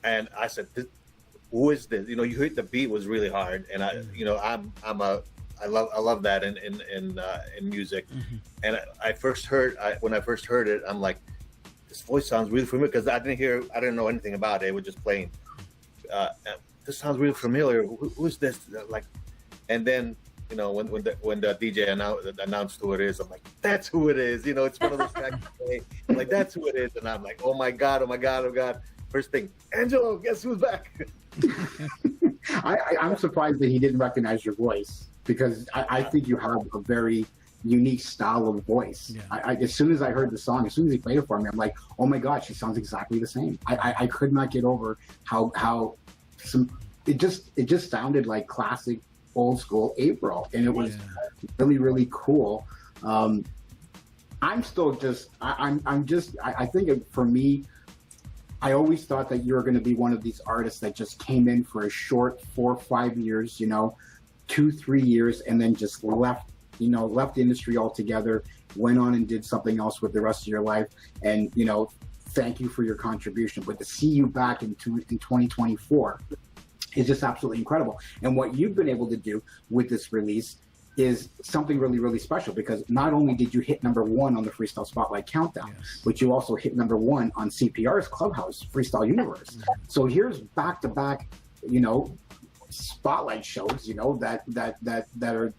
and I said, who is this? You know, you heard the beat was really hard, and I love that in music. And when I first heard it, I'm like, this voice sounds really familiar because I didn't know anything about it. It was just playing. This sounds really familiar. Who is this? Like, and then, you know, when the DJ announced who it is, I'm like, that's who it is. You know, it's one of those tracks. I'm like, that's who it is, and I'm like, oh my god. First thing, Angelo, guess who's back? I'm surprised that he didn't recognize your voice because I think you have a very unique style of voice. Yeah. As soon as I heard the song, as soon as he played it for me, I'm like, oh my god, she sounds exactly the same. I could not get over how it just sounded like classic old school April, and it was really, really cool. I think for me, I always thought that you were going to be one of these artists that just came in for a short 4 or 5 years, you know, 2-3 years, and then just left the industry altogether, went on and did something else with the rest of your life. And, you know, thank you for your contribution. But to see you back in 2024 is just absolutely incredible. And what you've been able to do with this release is something really, really special, because not only did you hit #1 on the Freestyle Spotlight Countdown, but you also hit #1 on CPR's Clubhouse Freestyle Universe. So here's back-to-back, you know, spotlight shows, you know, that are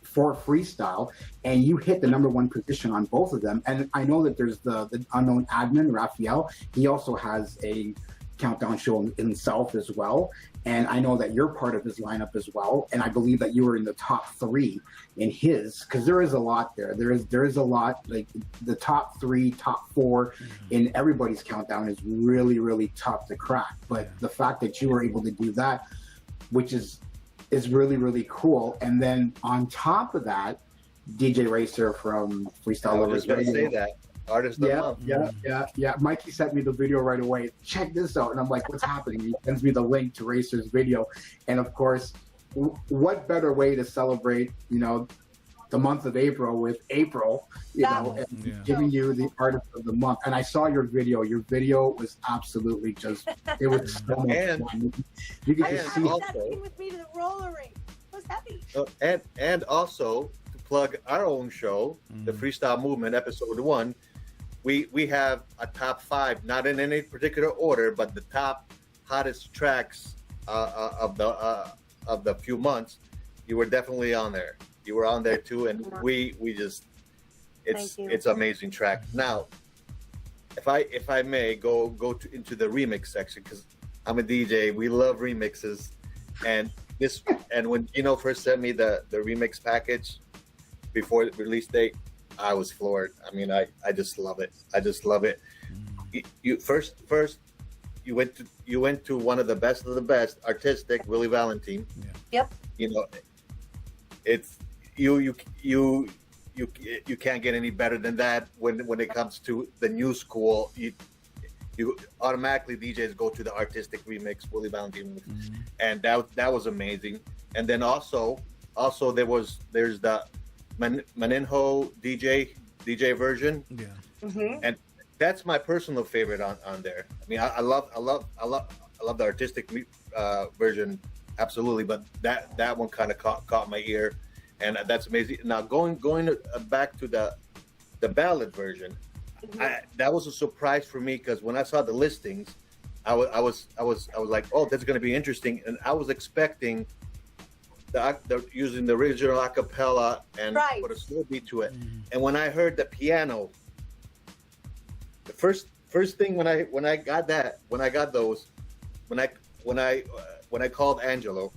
for freestyle, and you hit the #1 position on both of them. And I know that there's the unknown admin, Raphael. He also has a countdown show himself as well, and I know that you're part of his lineup as well, and I believe that you were in the top 3 in his, because there is a lot there. There is a lot, like the top 3, top 4 in everybody's countdown is really, really tough to crack. But the fact that you were able to do that, which is really, really cool. And then on top of that, DJ Racer from Freestyle Lovers Radio. I was going to say that. Artist of the month. Yeah. Mikey sent me the video right away. Check this out. And I'm like, what's happening? He sends me the link to Racer's video. And of course, what better way to celebrate, you know, the month of April with April, you know, and giving you the artist of the month. And I saw your video. Your video was absolutely just, it was so much fun. You can just see that with me to the roller rink. It was heavy. And also, to plug our own show, the Freestyle Movement, episode 1, we have a top 5, not in any particular order, but the top hottest tracks of the few months, you were definitely on there. You were on there too, and we just it's amazing track. Now, if I may go into the remix section, because I'm a DJ. We love remixes, and when Gino first sent me the remix package before the release date, I was floored. I mean, I just love it. I just love it. You first you went to one of the best artistic, Willie Valentine. Yeah. Yep. You know, it's you can't get any better than that when it comes to the new school. You automatically DJs go to the artistic remix, Willie Valentine remix, and that was amazing. And then also there's the Maninho DJ version. Yeah. And that's my personal favorite on there. I mean, I love the artistic version, absolutely. But that one kind of caught my ear, and that's amazing. Now going back to the ballad version, that was a surprise for me, because when I saw the listings, I was like, oh, that's going to be interesting, and I was expecting using the original a cappella and put a slow beat to it. And when I heard the piano, the first thing when I called Angelo,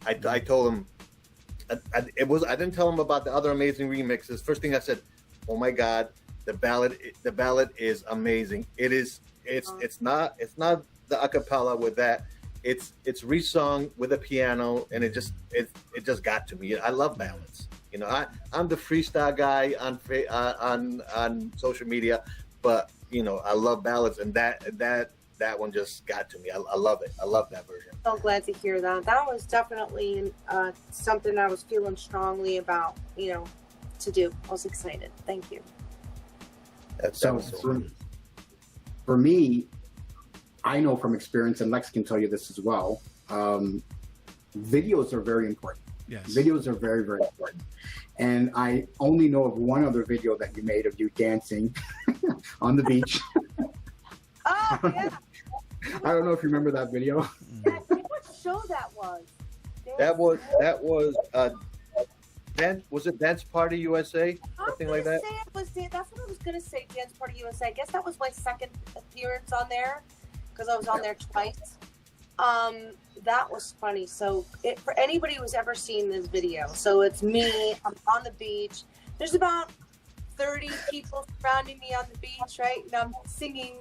I told him I didn't tell him about the other amazing remixes. First thing I said, oh my God, the ballad is amazing. It's not the acapella with that. It's resung with a piano, and it just got to me. I love ballads. You know, I'm the freestyle guy on social media, but you know, I love ballads, and that one just got to me. I love it. I love that version. So glad to hear that. That was definitely something I was feeling strongly about, you know, to do. I was excited. Thank you. For me, I know from experience, and Lex can tell you this as well, videos are very important. Yes. Videos are very, very important. And I only know of one other video that you made of you dancing on the beach. Oh, yeah. I don't know if you remember that video. What show that was? That was was it Dance Party USA? Something like that? That's what I was going to say, Dance Party USA. I guess that was my second appearance on there, because I was on there twice. That was funny. So for anybody who's ever seen this video, so it's me, I'm on the beach. There's about 30 people surrounding me on the beach, right? And I'm singing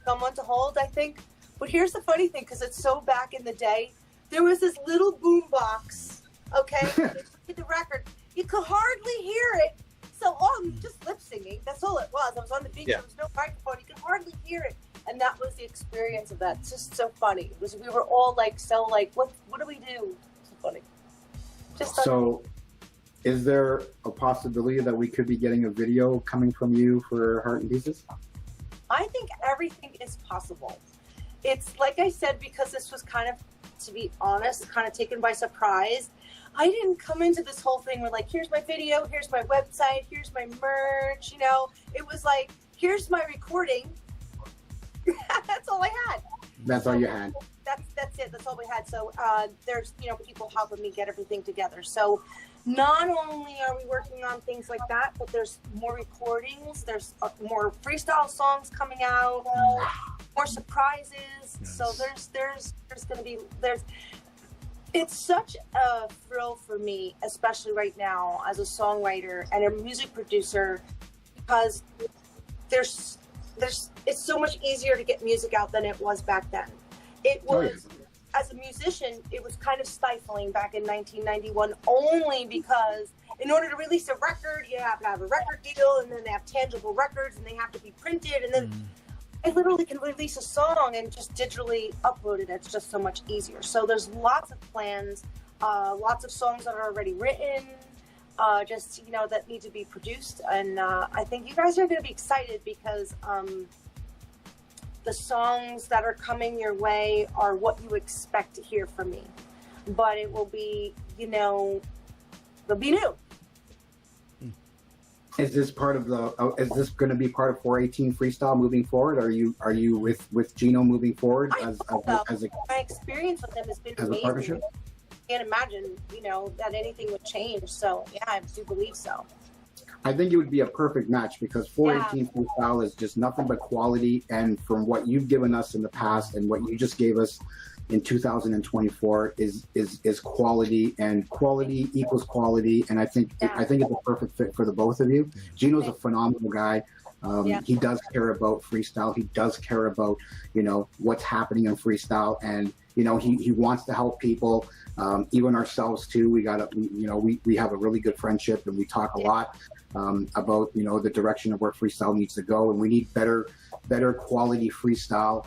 Someone to Hold, I think. But here's the funny thing, because it's so back in the day, there was this little boom box, okay? The record, you could hardly hear it. So I'm just lip singing. That's all it was. I was on the beach. Yeah. There was no microphone. You could hardly hear it. And that was the experience of that. It's just so funny. We were all like, what do we do? It's funny. So is there a possibility that we could be getting a video coming from you for Heart and Pieces? I think everything is possible. It's like I said, because this was kind of, to be honest, kind of taken by surprise. I didn't come into this whole thing with like, here's my video, here's my website, here's my merch, you know. It was like, here's my recording. That's all I had. That's all you had. That's it. That's all we had. So there's, you know, people helping me get everything together. So not only are we working on things like that, but there's more recordings. There's more freestyle songs coming out, more surprises. Yes. So there's going to be, it's such a thrill for me, especially right now as a songwriter and a music producer, because it's so much easier to get music out than it was back then. It was, as a musician, it was kind of stifling back in 1991, only because in order to release a record, you have to have a record deal, and then they have tangible records, and they have to be printed, and then I literally can release a song and just digitally upload it. It's just so much easier. So there's lots of plans, lots of songs that are already written, just, you know, that need to be produced. And I think you guys are going to be excited, because the songs that are coming your way are what you expect to hear from me. But it will be, you know, they'll be new. Is this part of the? Is this going to be part of 418 Freestyle moving forward? Are you with Gino moving forward as a? My experience with him has been amazing. Partnership? I can't imagine, that anything would change. So yeah, I do believe so. I think it would be a perfect match because 418 Freestyle is just nothing but quality. And from what you've given us in the past and what you just gave us in 2024 is quality, and quality equals quality. And I think it's a perfect fit for the both of you. Gino's a phenomenal guy. He does care about freestyle. He does care about, what's happening in freestyle. And, he wants to help people, even ourselves too. We have a really good friendship, and we talk a lot about, the direction of where freestyle needs to go. And we need better quality freestyle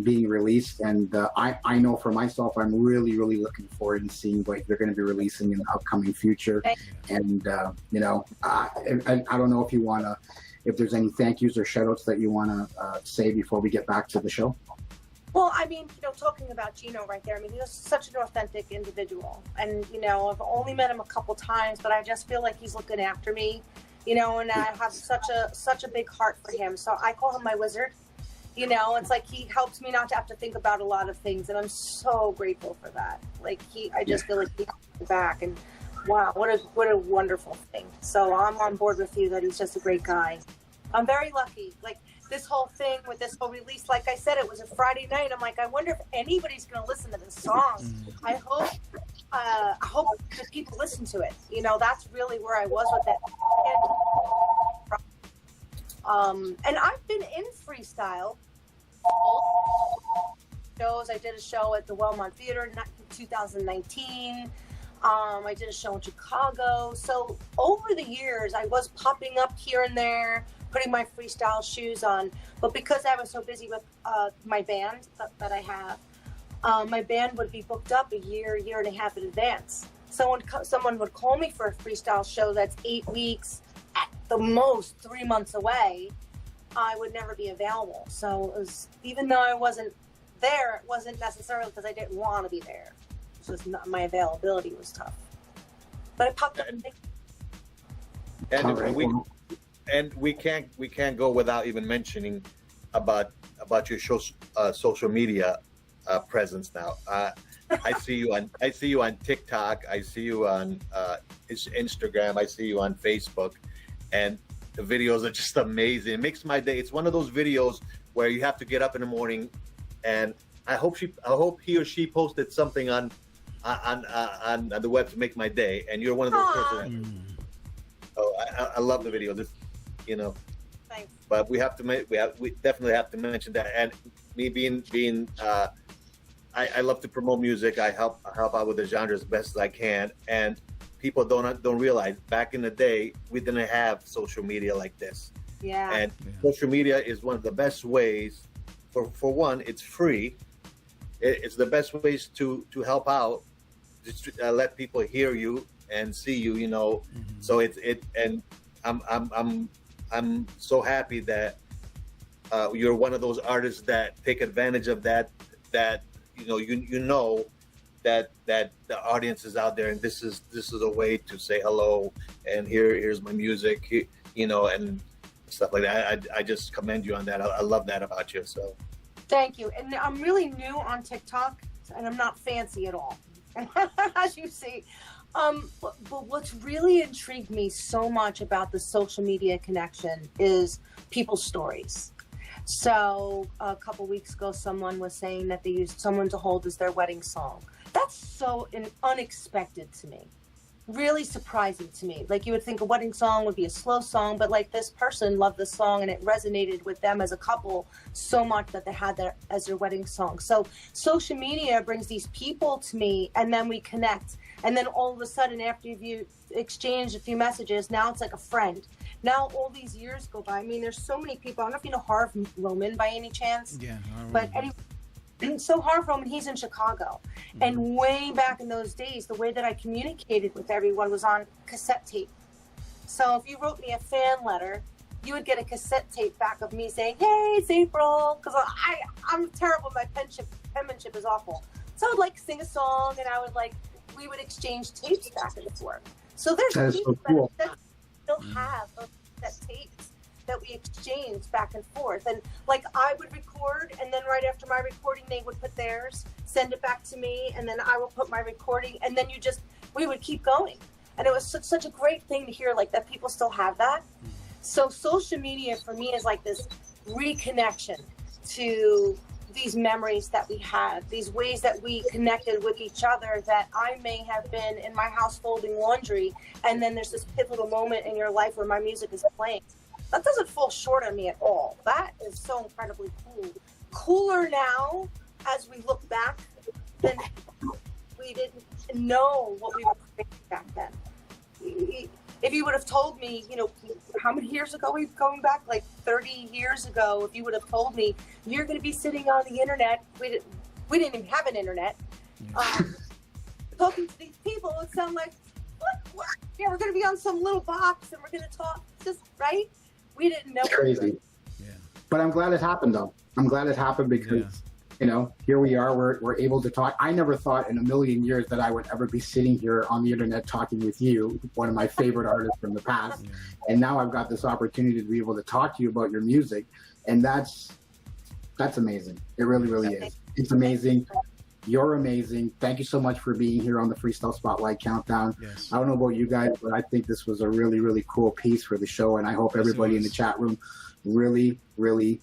being released. And I know for myself, I'm really, really looking forward to seeing what they're going to be releasing in the upcoming future. And, I don't know if there's any thank yous or shout outs that you want to say before we get back to the show. Well, I mean, talking about Gino right there, I mean, he was such an authentic individual. And, I've only met him a couple times, but I just feel like he's looking after me, and I have such a big heart for him. So I call him my wizard. It's like he helps me not to have to think about a lot of things. And I'm so grateful for that. I just feel like he helps me back. And wow, what a wonderful thing. So I'm on board with you that he's just a great guy. I'm very lucky. This whole thing with this whole release, like I said, it was a Friday night. I'm like, I wonder if anybody's going to listen to this song. I hope that people listen to it. That's really where I was with it. And I've been in freestyle shows. I did a show at the Wellmont Theater in 2019. I did a show in Chicago. So over the years, I was popping up here and there, putting my freestyle shoes on. But because I was so busy with my band that I have, my band would be booked up a year and a half in advance. Someone would call me for a freestyle show that's 8 weeks, at the most 3 months away. I would never be available. So it was, even though I wasn't there, it wasn't necessarily because I didn't want to be there. It was just my availability was tough. But I popped up and we can't go without even mentioning about your social media presence now. I see you on TikTok. I see you on Instagram. I see you on Facebook, and the videos are just amazing. It makes my day. It's one of those videos where you have to get up in the morning, and I hope he or she posted something on the web to make my day. And you're one of those persons. Oh, I love the videos. Thanks. But we definitely have to mention that. And me being I love to promote music. I help out with the genre as best as I can. And people don't realize back in the day we didn't have social media like this. Yeah. And social media is one of the best ways. For one, it's free. It's the best ways to help out, just to, let people hear you and see you. So and I'm so happy that you're one of those artists that take advantage of that. That that the audience is out there, and this is a way to say hello, and here's my music, and stuff like that. I just commend you on that. I love that about you. So thank you. And I'm really new on TikTok, and I'm not fancy at all, as you see. But what's really intrigued me so much about the social media connection is people's stories. So a couple weeks ago, someone was saying that they used Someone to Hold as their wedding song. That's so unexpected to me. Really surprising to me. Like, you would think a wedding song would be a slow song, but like, this person loved the song and it resonated with them as a couple so much that they had that as their wedding song. So social media brings these people to me, and then we connect. And then all of a sudden, after you exchange a few messages, now it's like a friend. Now all these years go by. I mean, there's so many people. I don't know if you know Harv Roman by any chance. Yeah. But anyway, so Harv Roman, he's in Chicago. And way back in those days, the way that I communicated with everyone was on cassette tape. So if you wrote me a fan letter, you would get a cassette tape back of me saying, "Hey, it's April," because I'm terrible. My penmanship is awful. So I would sing a song, and we would exchange tapes back and forth. So there's people that still have those that tapes that we exchanged back and forth. And like I would record, and then right after my recording, they would put theirs, send it back to me, and then I would put my recording, and then we would keep going. And it was such a great thing to hear, like that people still have that. So social media for me is like this reconnection to these memories that we had, these ways that we connected with each other, that I may have been in my house folding laundry, and then there's this pivotal moment in your life where my music is playing. That doesn't fall short on me at all. That is so incredibly cool. Cooler now as we look back than we didn't know what we were creating back then. If you would have told me, how many years ago we've going back, like 30 years ago, if you would have told me you're going to be sitting on the internet, we didn't even have an internet, talking to these people, it would sound like, what? Yeah, we're going to be on some little box and we're going to talk, just right? We didn't know. It's crazy. Yeah. But I'm glad it happened, though. I'm glad it happened because, here we are. We're able to talk. I never thought in a million years that I would ever be sitting here on the internet talking with you, one of my favorite artists from the past. Yeah. And now I've got this opportunity to be able to talk to you about your music. And that's amazing. It really, really is. It's amazing. You're amazing. Thank you so much for being here on the Freestyle Spotlight Countdown. Yes. I don't know about you guys, but I think this was a really, really cool piece for the show. And I hope everybody in the chat room really, really,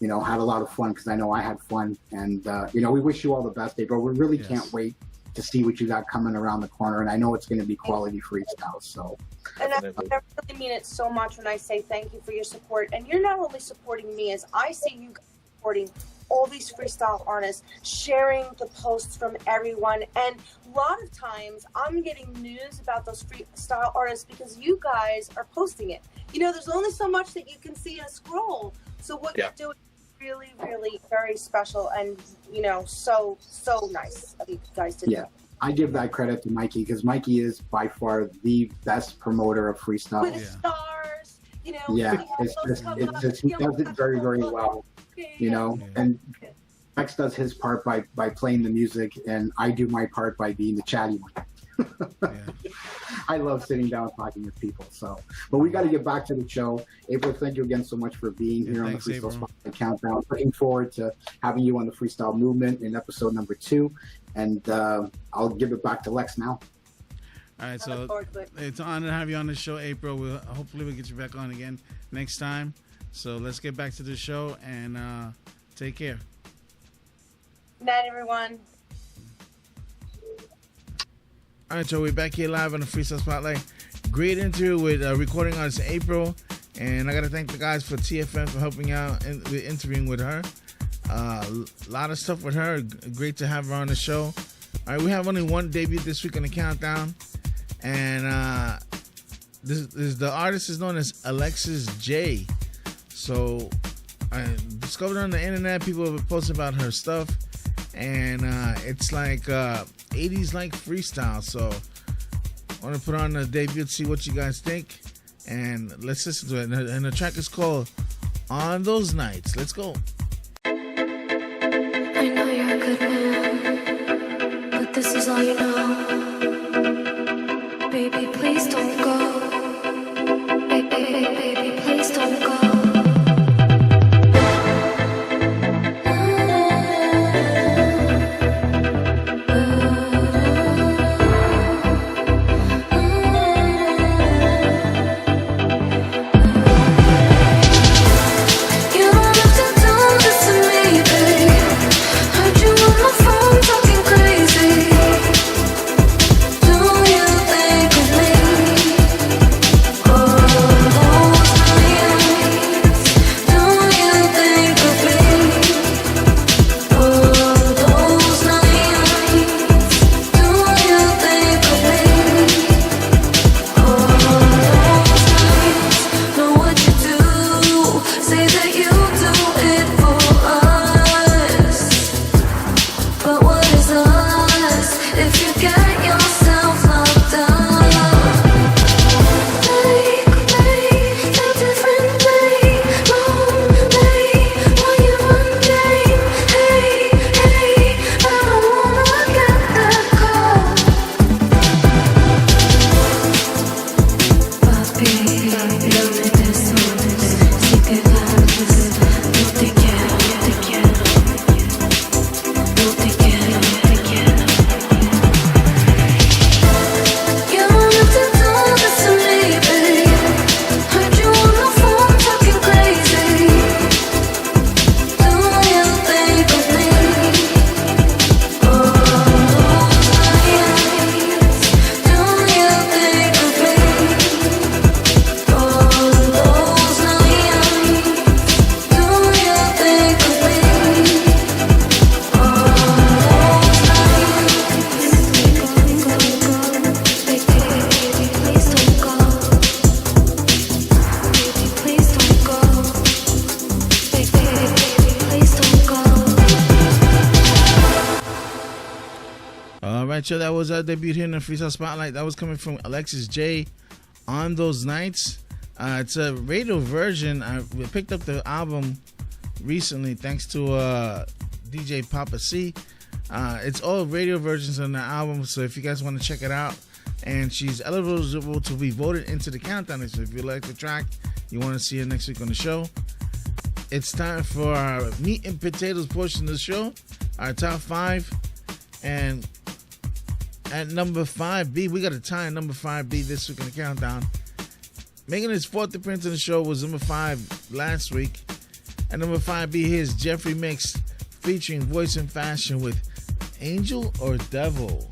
had a lot of fun, because I know I had fun. And, we wish you all the best, April. We really can't wait to see what you got coming around the corner. And I know it's going to be quality freestyle. So. And I really mean it so much when I say thank you for your support. And you're not only supporting me, as I see you supporting all these freestyle artists, sharing the posts from everyone. And a lot of times I'm getting news about those freestyle artists because you guys are posting it. There's only so much that you can see in a scroll. So what you're doing is really, really very special and, so nice of you guys to do. I give that credit to Mikey, because Mikey is by far the best promoter of freestyle. With the stars, he does it very, very well. And Max does his part by playing the music, and I do my part by being the chatty one. I love sitting down and talking with people. But we got to get back to the show. April, thank you again so much for being here on the Freestyle Spotlight Countdown. Looking forward to having you on the Freestyle Movement in episode number 2. And I'll give it back to Lex now. All right, so it's an honor to have you on the show, April. Hopefully we'll get you back on again next time. So let's get back to the show and take care. Good night, everyone. All right, so we're back here live on the Freestyle Spotlight. Great interview with recording artist April. And I got to thank the guys for TFM for helping out and interviewing with her. A lot of stuff with her. Great to have her on the show. All right, we have only one debut this week on the countdown. And the artist is known as Alexis J. So I discovered her on the internet. People have posted about her stuff. And it's like 80s like freestyle. So I want to put on the debut to see what you guys think. And let's listen to it. And the track is called On Those Nights. Let's go. I know you're a good man, but this is all you know. Baby, please don't go. Baby, please don't go. Those right, so that was our debut here in the Freestyle Spotlight. That was coming from Alexis J. On Those Nights. It's a radio version. We picked up the album recently thanks to DJ Papa C. It's all radio versions on the album, so if you guys want to check it out. And she's eligible to be voted into the countdown. So if you like the track, you want to see it next week on the show. It's time for our meat and potatoes portion of the show. Our top 5. And at number 5B, we got a tie at number 5B this week in the countdown. Making his 4th appearance in the show was number 5 last week. At number 5B, here's Jeffrey Mix featuring Voice and Fashion with Angel or Devil.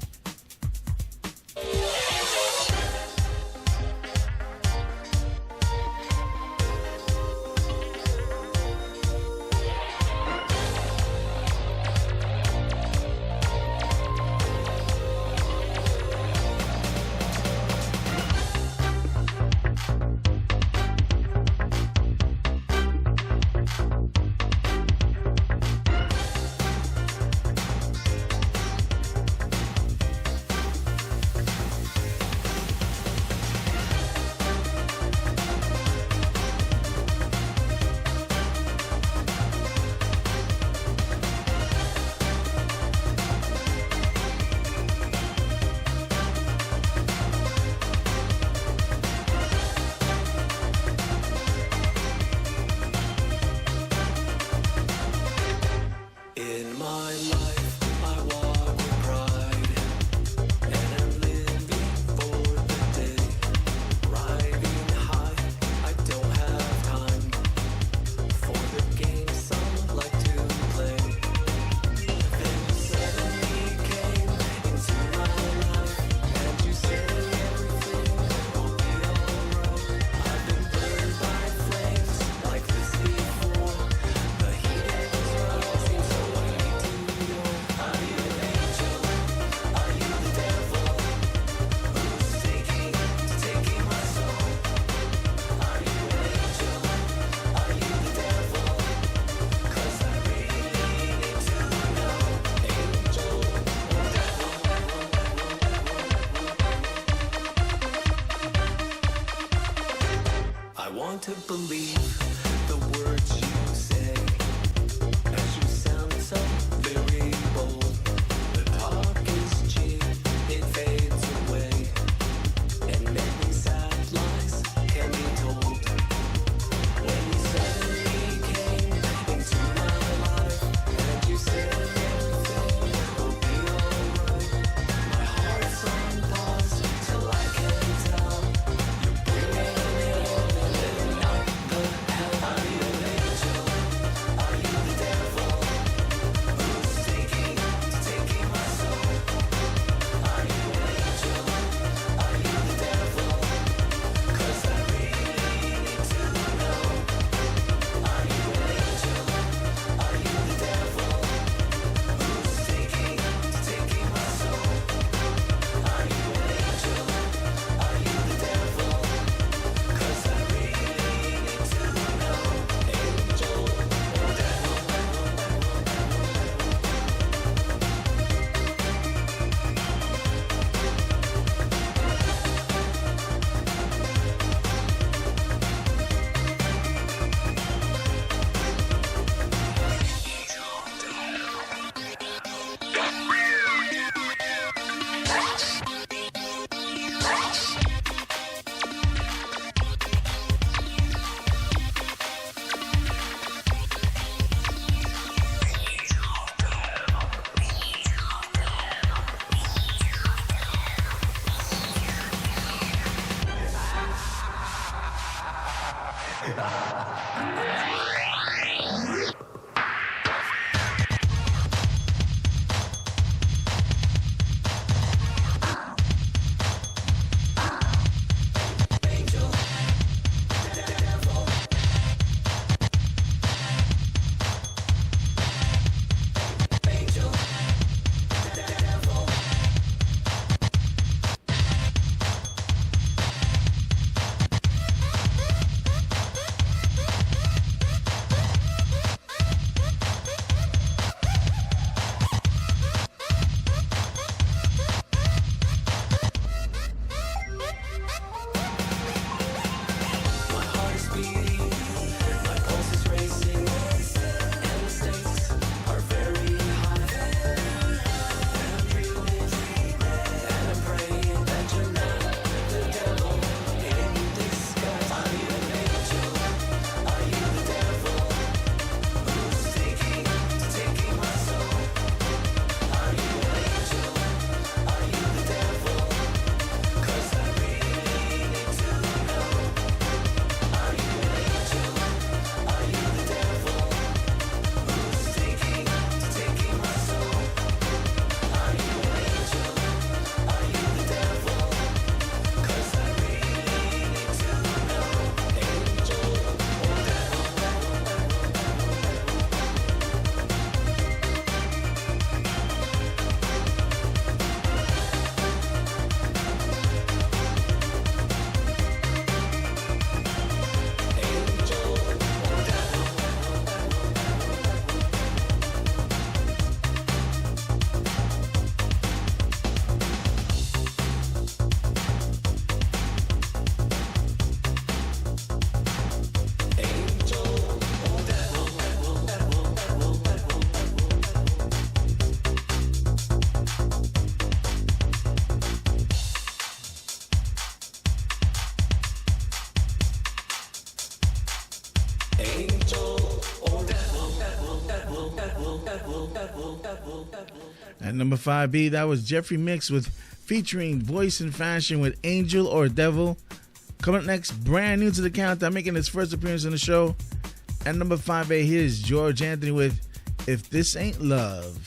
To believe the words you say, as you sound so very bold. The talk is cheap, it fades away, and many sad lies can be told. When you suddenly came into my life, and you said everything will be alright, my heart's on pause till I can tell you're bringing it all. Are you an angel? Are you the devil? Who's taking my soul? Are you an angel? Are you the devil? 'Cause I really need to know. Are you an angel? Are you the devil? Who's taking my soul? Are you an angel? Are you the devil? 'Cause I really need to know. Angel or devil? At number 5B, that was Jeffrey Mix with featuring Voice and Fashion with Angel or Devil. Coming up next, brand new to the countdown, making his first appearance on the show. At number 5A, here's George Anthony with If This Ain't Love.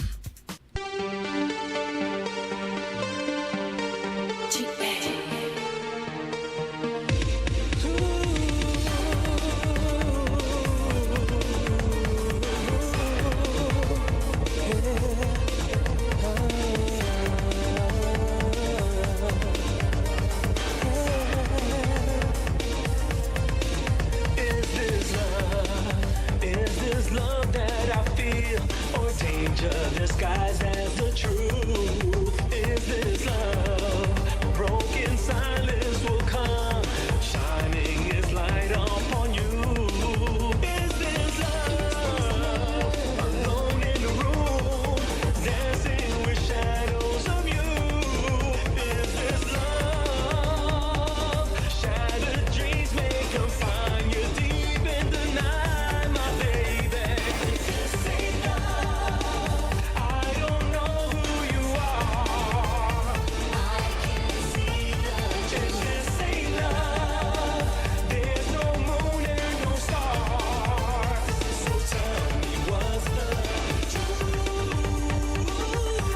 Is this love that I feel, or danger disguised as the truth? Is this love? Broken silence will come, shining its light upon you. Is this love? Alone in the room, dancing with shadows of you. Is this love? Shattered dreams may confine you deep in the night, my baby. This ain't love. I don't know who you are. I can see the truth. This ain't love. There's no moon and no stars. So tell me what's the truth.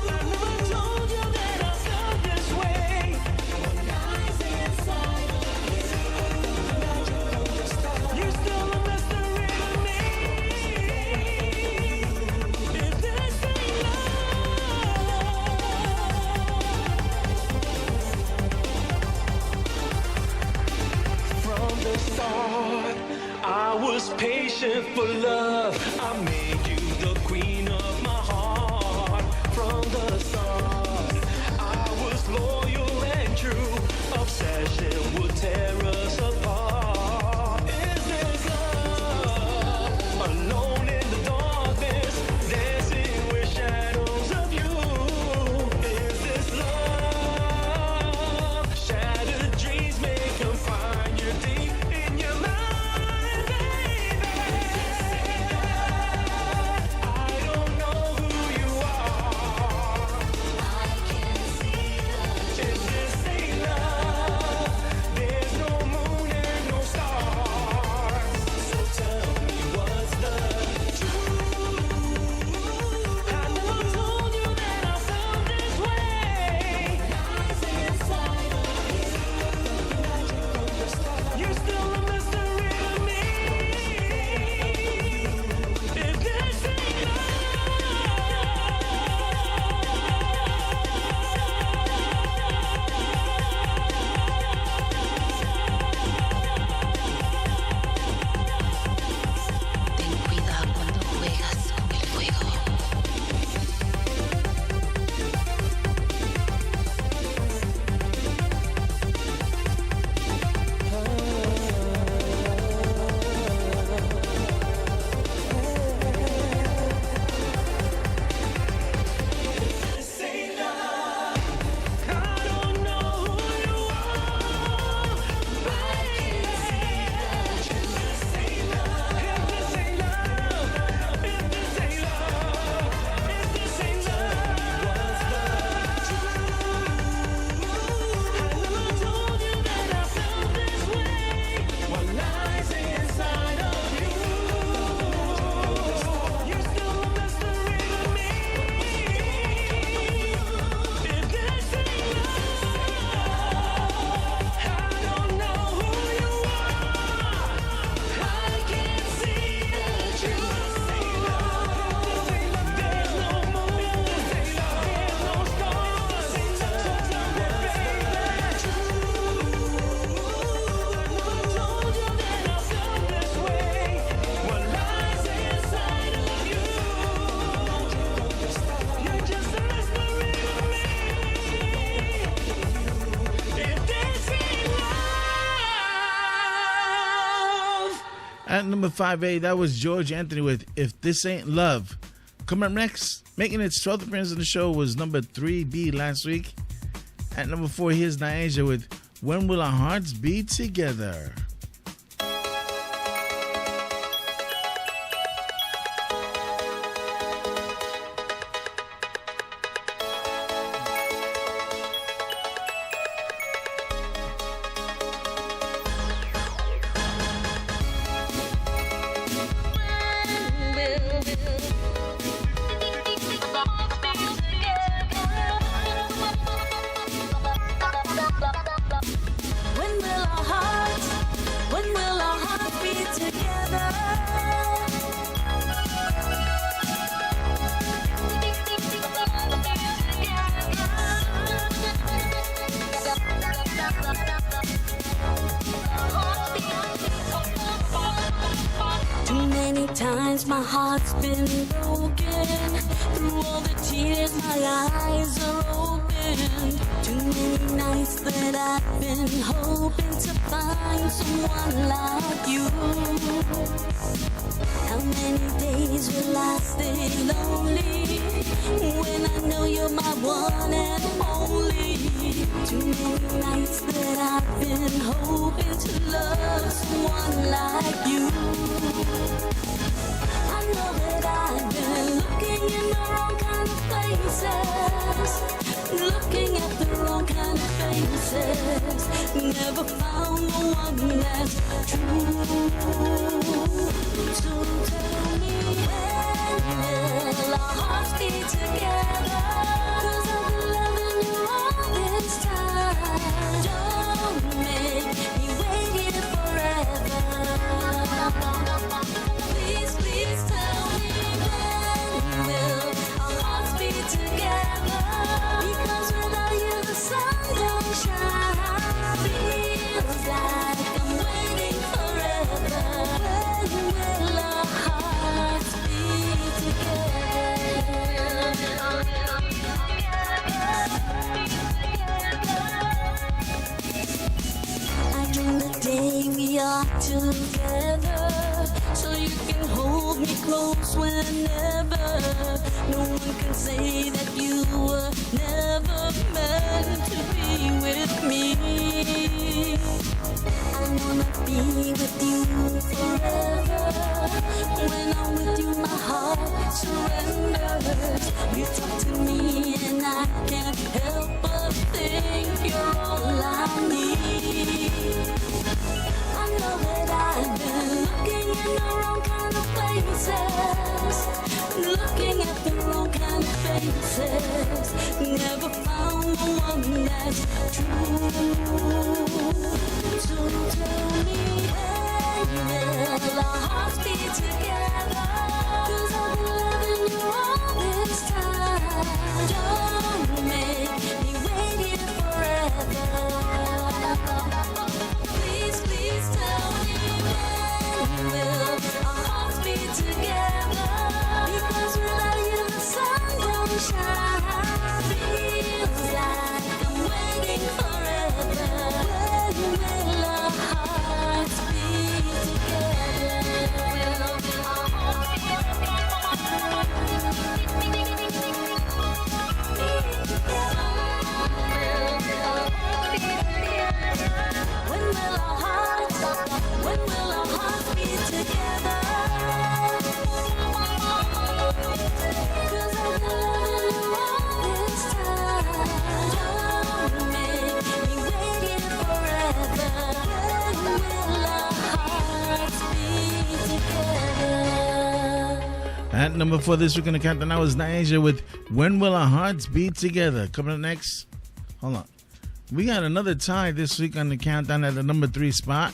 I never told you that I felt this way. What lies inside of you? You're still a mystery to me. If this ain't from the start, I was patient for love. I made you the queen of my heart. From the start, I was loyal and true. Obsession would tear us apart. Is this love? Alone in the darkness, dancing with shadows of you. Is this love? Shattered dreams may confine you deep in your mind, baby. I don't know who you are. I can see the truth. If this ain't love, there's no moon and no stars. So tell me what's the truth. I never told you that I felt this way. Lies inside of you. You're still a mystery to me. If this ain't Ten cuidado cuando juegas con el fuego. this ain't love, I don't know who you are. I can see the truth. This ain't love. If this ain't love, if this ain't love, if this ain't love, what's the truth? I never told you that I felt this way. What lies inside of you? You're still a mystery to me. If this ain't love, I don't know who you are. I can see the truth. There's no moon, there's no stars. So tell me, baby, I never told you that I felt this way. What lies inside of you? You're just a mystery to me. If this ain't love. At number 5A, that was George Anthony with If This Ain't Love. Coming up next, making its 12th appearance on the show was number 3B last week. At number 4, here's Niaja with When Will Our Hearts Be Together? times my heart's been broken. Through all the tears, my eyes are open. Too many nights that I've been hoping to find someone like you. How many days will I stay lonely when I know you're my one and only? Too many nights that I've been hoping to love someone like you. I know that I've been looking in the wrong kind of places, looking at the wrong kind of faces. Never found the one that's true. So tell me, when will our hearts be together? 'Cause I've been loving you all this time. Don't make me wait here forever. Please, please tell me, when will our hearts be together? Because without you the sun don't shine. Feels like I'm waiting forever. When will our hearts be together? I dream the day we are together, so you can hold me close whenever. No one can say that you were never meant to be with me. I wanna be with you forever. When I'm with you, my heart surrenders. You talk to me and I can't help but think you're all I need. I know that I've been looking in the wrong kind of places, looking at the wrong kind of faces. Never found the one that's true. So tell me, when will our hearts be together? 'Cause I've been loving you all this time. Don't make me wait here forever. Please, please tell me, when will our hearts be together? Because without you the sun don't shine. Feels like I'm waiting forever. When will our hearts be together? When will our hearts be together? At number 4 this week in the countdown, that was Niaja with When Will Our Hearts Be Together. Coming up next, hold on. We got another tie this week on the countdown at the number 3 spot.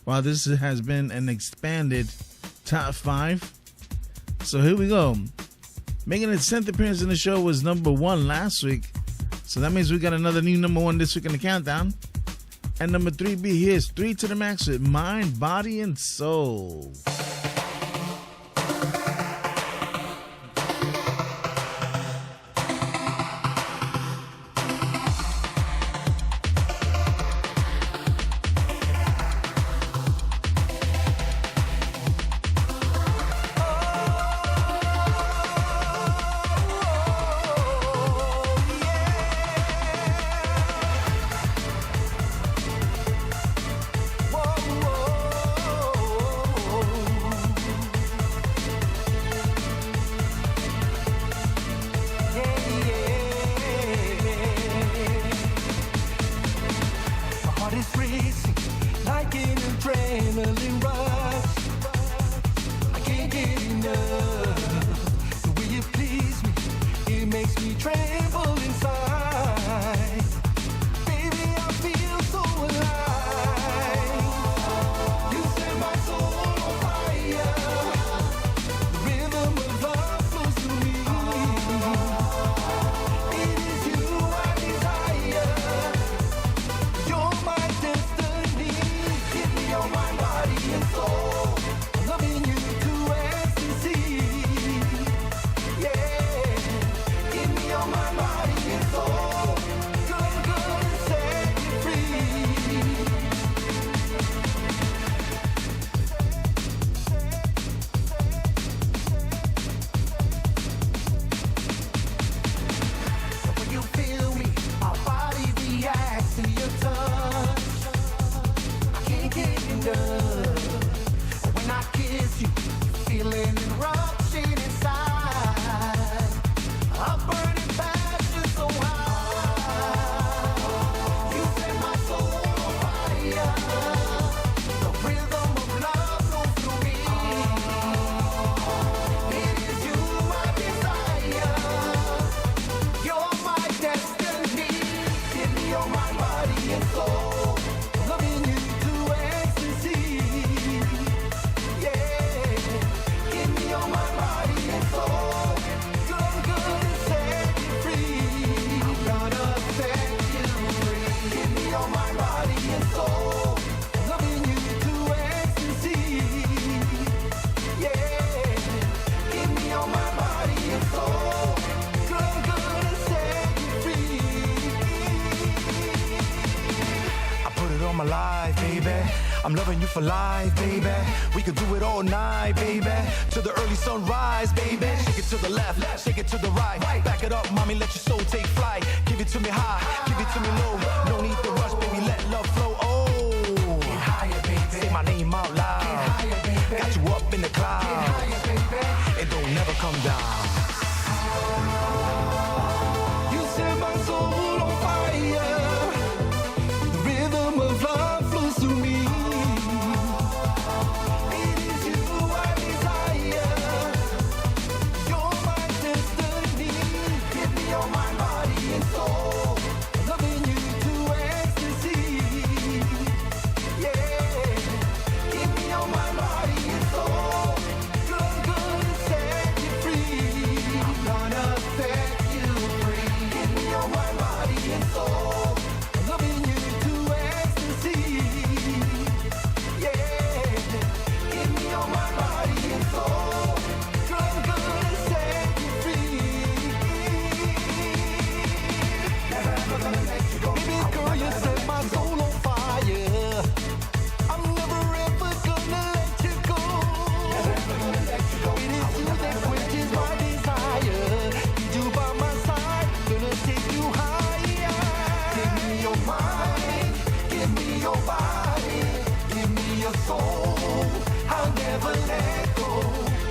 Wow, this has been an expanded top 5. So here we go. Making its 10th appearance in the show was number 1 last week. So that means we got another new number 1 this week in the countdown. And number 3B, here's 3 to the Max with Mind, Body, and Soul. Whoa, whoa. I'm loving you for life, baby. We could do it all night, baby. To the early sunrise, baby. Shake it to the left, shake it to the right. Back it up, mommy, let your soul take flight. Give it to me high, give it to me low. No need to rush, baby, let love flow. Oh, get higher, baby. Say my name out loud. Get higher, baby. Got you up in the clouds. Get higher, baby. It don't never come down. You set my soul on fire. The rhythm of love flows through me. It is you I desire. You're my destiny. Give me all my body and soul. Loving you to ecstasy. Yeah. Give me all my body and soul. You're gonna set you free. I'm gonna set you free. Give me all my body and soul. Loving you to ecstasy. Yeah. Give me all my body and soul. You're gonna set you free. Never ever gonna let you go. Baby girl, you set my soul on fire. I'm never ever gonna let you go. Never ever gonna let you go. It is you that quenches my desire. Need you by my side, gonna take you higher. Give me your mind, give me your body, give me your soul. I'll never let go.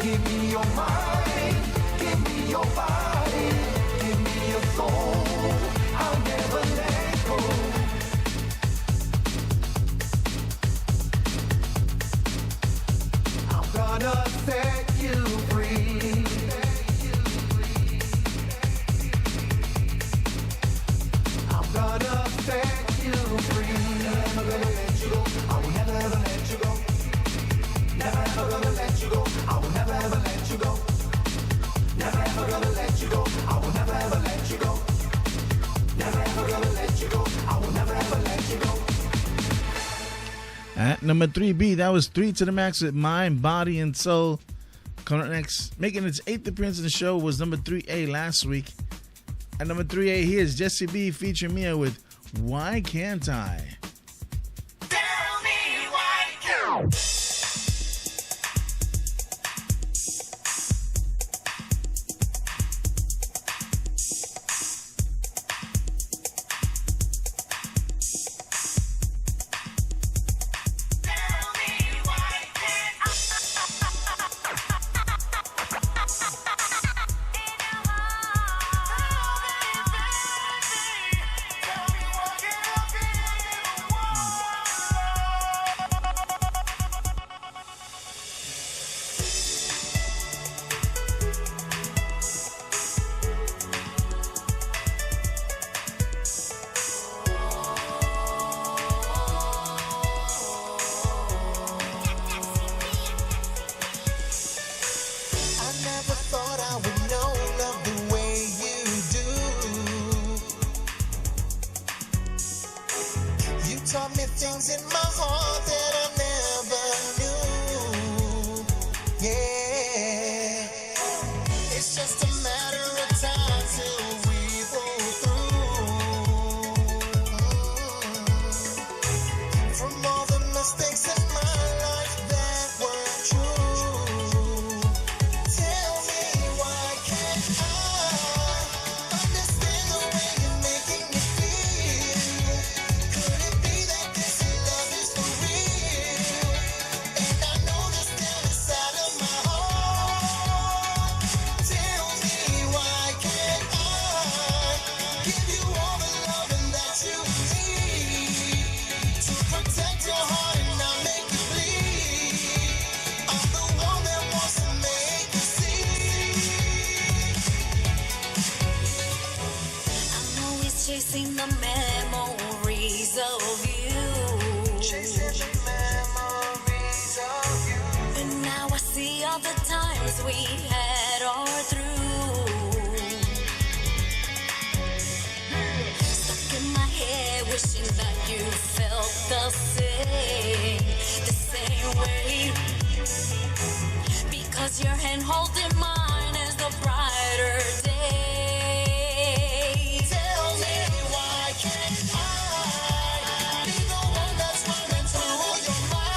Give me your mind, give me your body, give me your soul. I'll never let go. I'm gonna set you free. I'm gonna set you free. Never gonna let you go. I will never ever let you go. Never ever gonna let you go. I will never ever let you go. Never ever gonna let you go. I will never ever let you go. Never ever gonna let you go. I will never ever let you go. At number 3B, that was 3 to the Max with Mind, Body, and Soul. Coming up next, making its 8th appearance in the show was number 3A last week. At number 3A, here's Jesse B featuring Mia with Why Can't I? Tell me why can't I never thought I would know love the way you do. You taught me things in my heart that I never knew. Yeah, it's just a matter of time till we pull through. From all the mistakes in my life that weren't true. Tell me why can't I understand the way you're making me feel? Could it be that this love is for real? And I know this down inside of my heart. Tell me why can't I give you all the loving that you need to protect your heart and not make you bleed? I'm the one that wants to make you see. I'm always chasing the memories of you. Chasing the memories of you. And now I see all the times we had are through. Stuck in my head, wishing that you felt the same way. Because your hand holding mine is the brighter day. Tell me why can't I be the one that's running through your mind?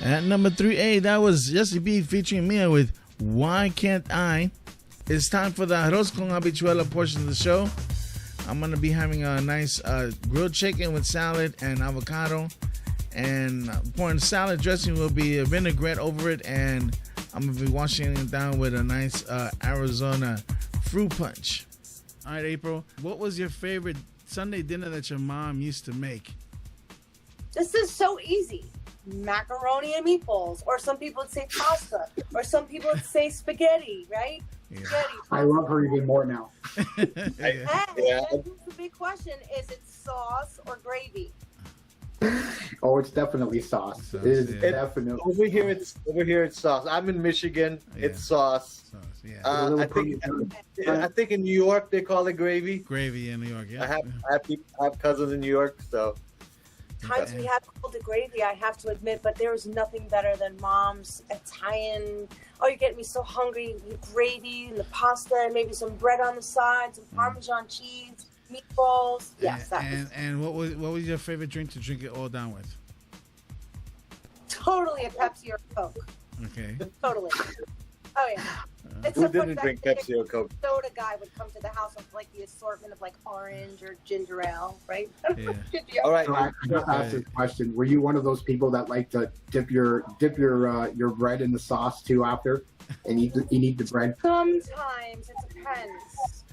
At number 3A, that was Jesse B featuring Mia with Why Can't I? It's time for the arroz con habichuela portion of the show. I'm going to be having a nice grilled chicken with salad and avocado. And pouring salad dressing will be a vinaigrette over it. And I'm going to be washing it down with a nice Arizona fruit punch. All right, April, what was your favorite Sunday dinner that your mom used to make? This is so easy. Macaroni and meatballs. Or some people would say pasta. Or some people would say spaghetti, right? Yeah. Spaghetti. I love her even more now. And here's the big question. Is it sauce or gravy? Oh, it's definitely sauce. It is definitely. Over here it's sauce. I'm in Michigan. It's sauce. I think in New York they call it gravy. Gravy in New York, yeah. I have cousins in New York, so. Times we have called it gravy, I have to admit, but there is nothing better than Mom's Italian. Oh, you're getting me so hungry. The gravy and the pasta and maybe some bread on the side, some Parmesan cheese, meatballs. Yes, that was And what was your favorite drink to drink it all down with? totally a Pepsi or Coke. Okay. Totally. Oh, yeah. It's Who so funny didn't that drink Pepsi or Coke? Soda guy would come to the house with like the assortment of like orange or ginger ale, right? Yeah. All right. So I just asked this question. Were you one of those people that like to dip your bread in the sauce too after, and you eat the bread? Sometimes it depends.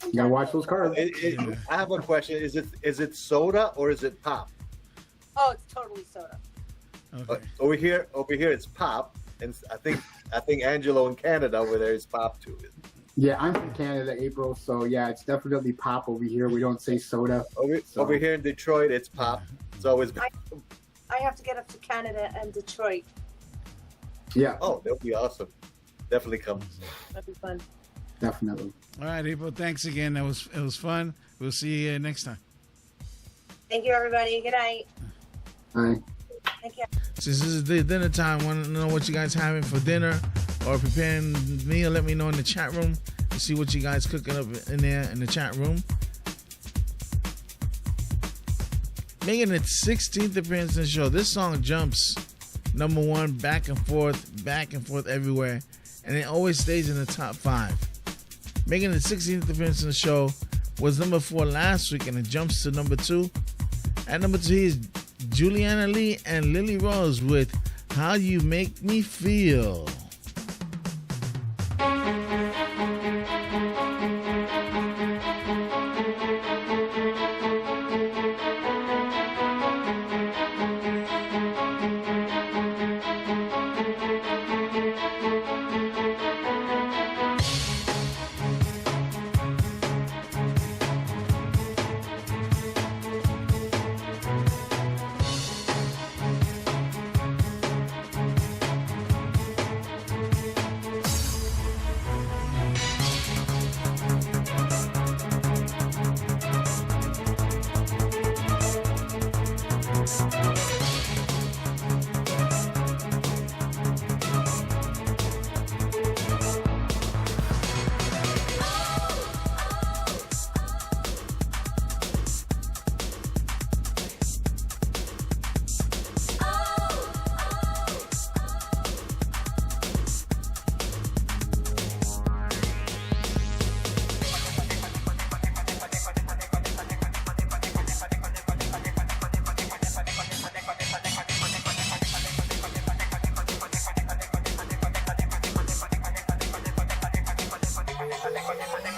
You gotta watch those carbs. I have a question. Is it soda or is it pop? Oh, it's totally soda. Okay. Over here it's pop, and I think Angelo in Canada over there is pop too. Yeah, I'm from Canada, April. So yeah, it's definitely pop over here. We don't say soda. Over here in Detroit, it's pop. It's always. I have to get up to Canada and Detroit. Yeah. Oh, that'll be awesome. Definitely come. That'd be fun. Definitely. All right, April. Thanks again. It was fun. We'll see you next time. Thank you, everybody. Good night. Bye. Thank you. Since this is the dinner time, want to know what you guys having for dinner or preparing meal? Let me know in the chat room to see what you guys cooking up in there in the chat room. Making its 16th appearance in the show. This song jumps number one back and forth everywhere, and it always stays in the top 5. Making its 16th appearance in the show was number 4 last week, and it jumps to number 2. At number 2 is Juliana Lee and Lily Rose with How You Make Me Feel.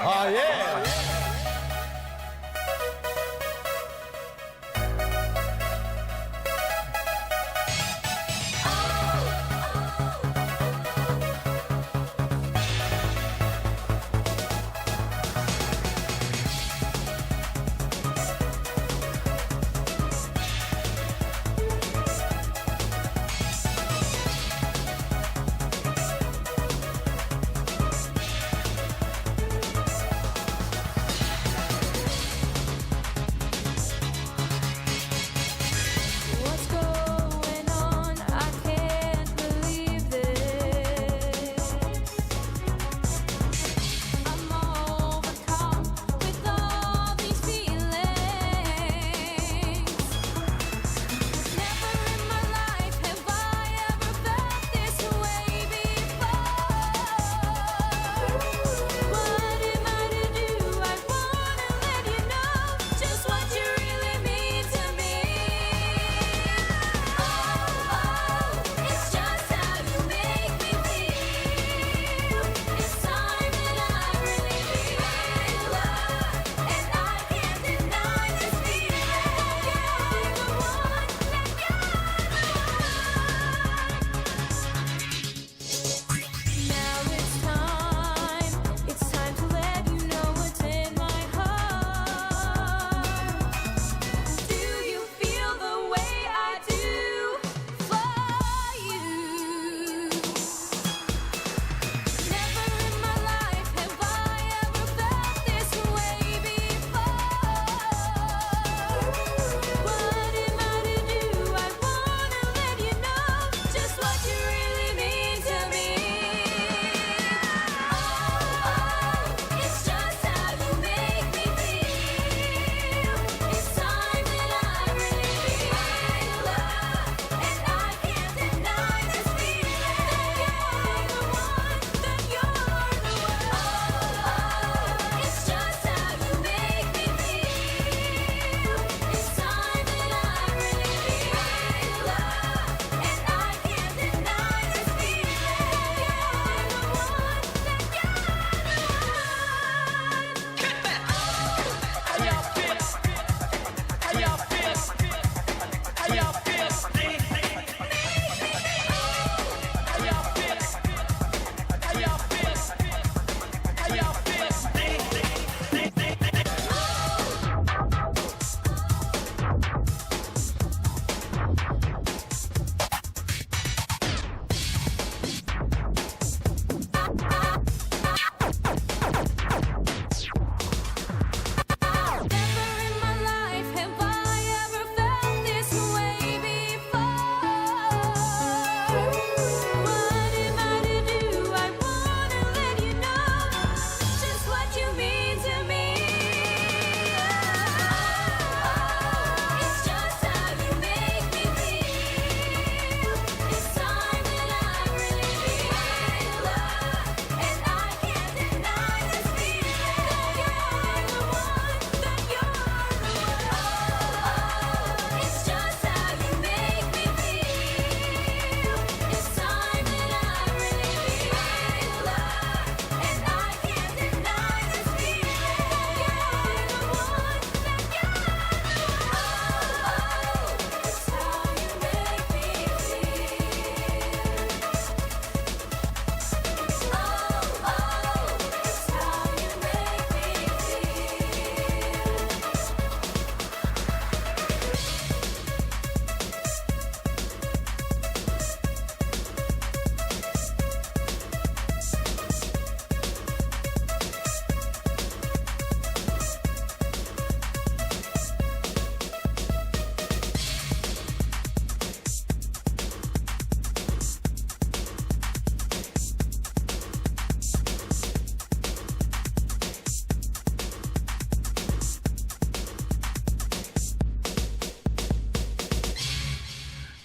Oh, yeah.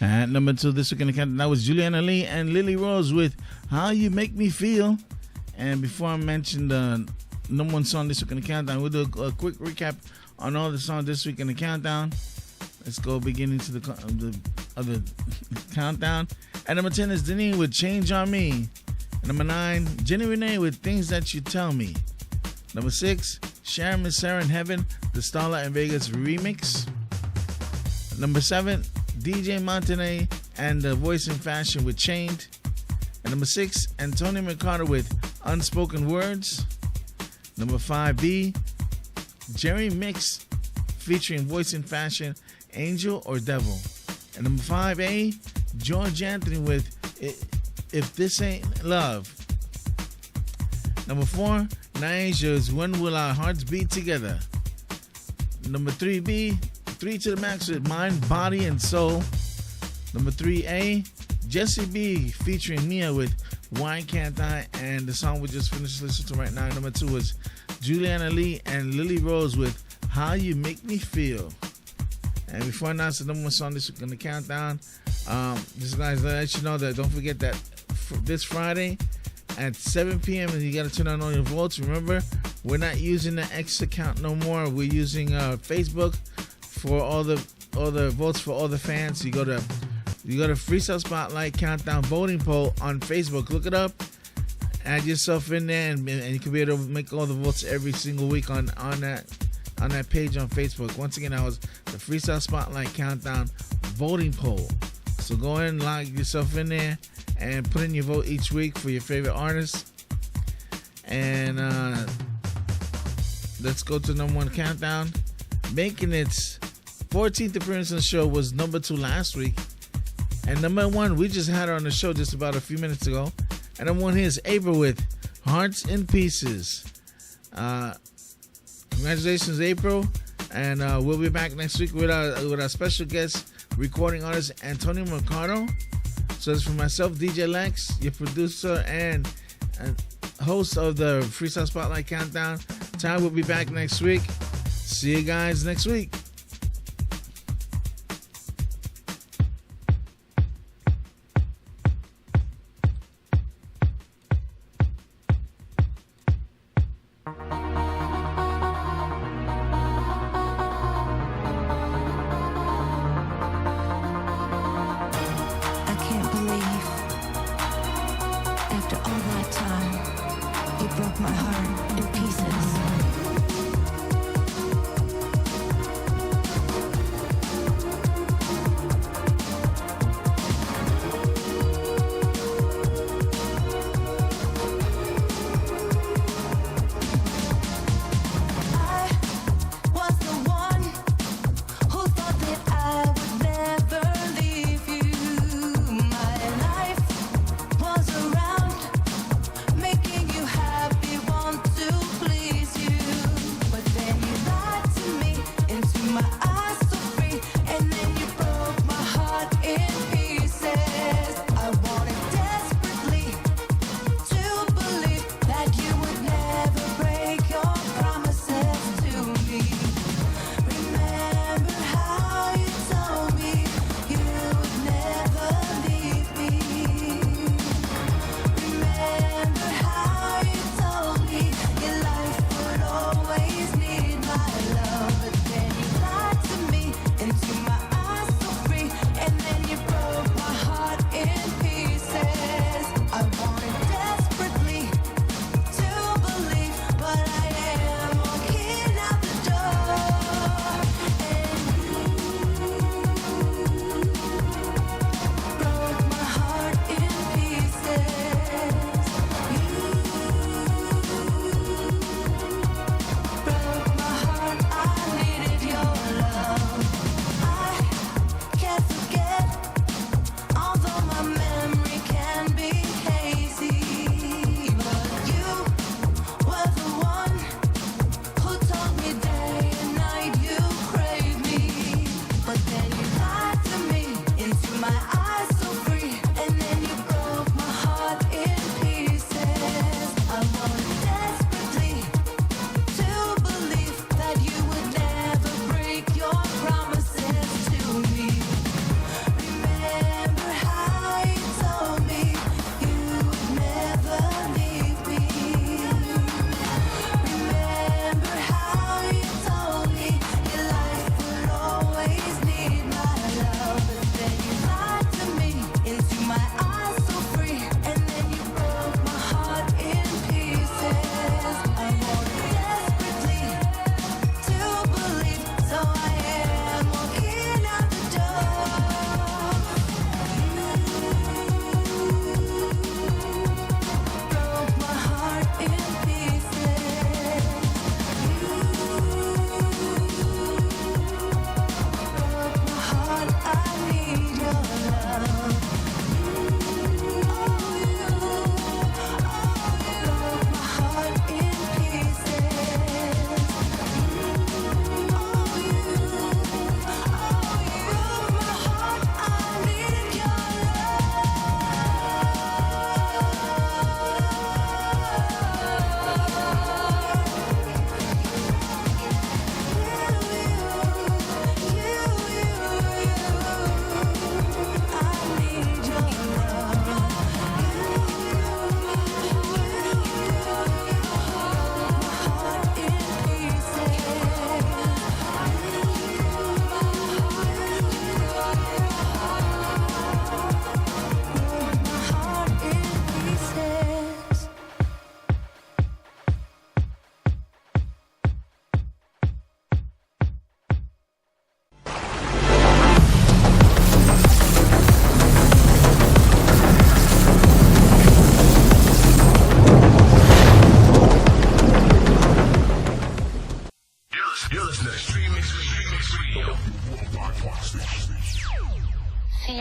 At number 2 this week in the countdown, that was Juliana Lee and Lily Rose with How You Make Me Feel. And before I mention the number 1 song this week in the countdown, we'll do a quick recap on all the songs this week in the countdown. Let's go beginning to the countdown. At number 10 is Denise with Change on Me. At number 9, Jenny Renee with Things That You Tell Me. Number 6, Sharon Miss Sarah in Heaven, the Starlight in Vegas remix. Number 7, DJ Montanay and The Voice in Fashion with Chained. And number 6, Antonio Mercado with Unspoken Words. Number 5B, Jerry Mix featuring Voice in Fashion, Angel or Devil. And number 5A, George Anthony with If This Ain't Love. Number 4, Niasia's When Will Our Hearts Beat Together. Number 3B, 3 to the Max with Mind, Body, and Soul. Number 3A, Jesse B featuring Mia with Why Can't I? And the song we just finished listening to right now, number 2, was Juliana Lee and Lily Rose with How You Make Me Feel. And before I announce the number 1 song this week on the countdown, just guys, let you know that don't forget that this Friday at 7 p.m. and you got to turn on all your votes. Remember, we're not using the X account no more. We're using Facebook for all the votes for all the fans. You go to Freestyle Spotlight Countdown voting poll on Facebook. Look it up. Add yourself in there, and you can be able to make all the votes every single week on that page on Facebook. Once again, that was the Freestyle Spotlight Countdown voting poll. So go ahead and log yourself in there and put in your vote each week for your favorite artist. And let's go to number 1 countdown. Making its 14th appearance on the show was number 2 last week. And number 1, we just had her on the show just about a few minutes ago. And number 1 here is April with Hearts in Pieces. Congratulations, April. And we'll be back next week with our special guest, recording artist Antonio Mercado. So it's for myself, DJ Lex, your producer and host of the Freestyle Spotlight Countdown. Ty will be back next week. See you guys next week. Broke my heart in pieces.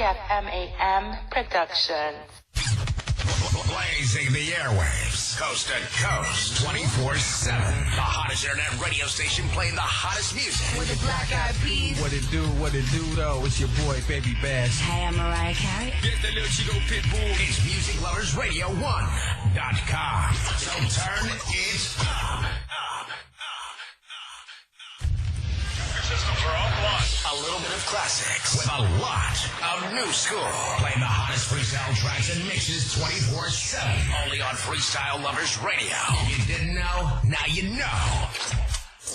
TFMAM Productions. Blazing the airwaves, coast to coast, 24/7. The hottest internet radio station playing the hottest music. With the black eyed peas. What it do though? It's your boy, Baby Bass. Hey, I'm Mariah Carey. Get the little Chico Pitbull. It's musicloversradio1.com. So turn it up. Your systems are offline. A little bit of classics with a lot of new school. Playing the hottest freestyle tracks and mixes 24/7. Only on Freestyle Lovers Radio. If you didn't know, now you know.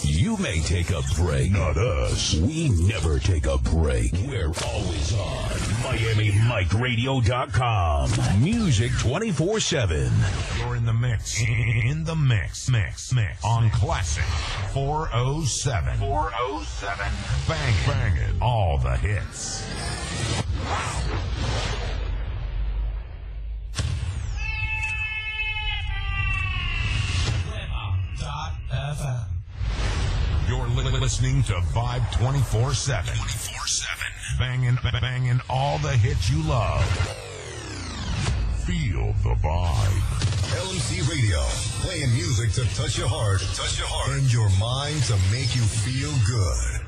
You may take a break, not us. We never take a break. We're always on MiamiMikeRadio.com. Music 24/7. You're in the mix. In the mix. On Classic 407. 407. Banging all the hits. FM. You're listening to Vibe 24/7. 24/7. Banging all the hits you love. Feel the vibe. LMC Radio, playing music to touch your heart, and your mind to make you feel good.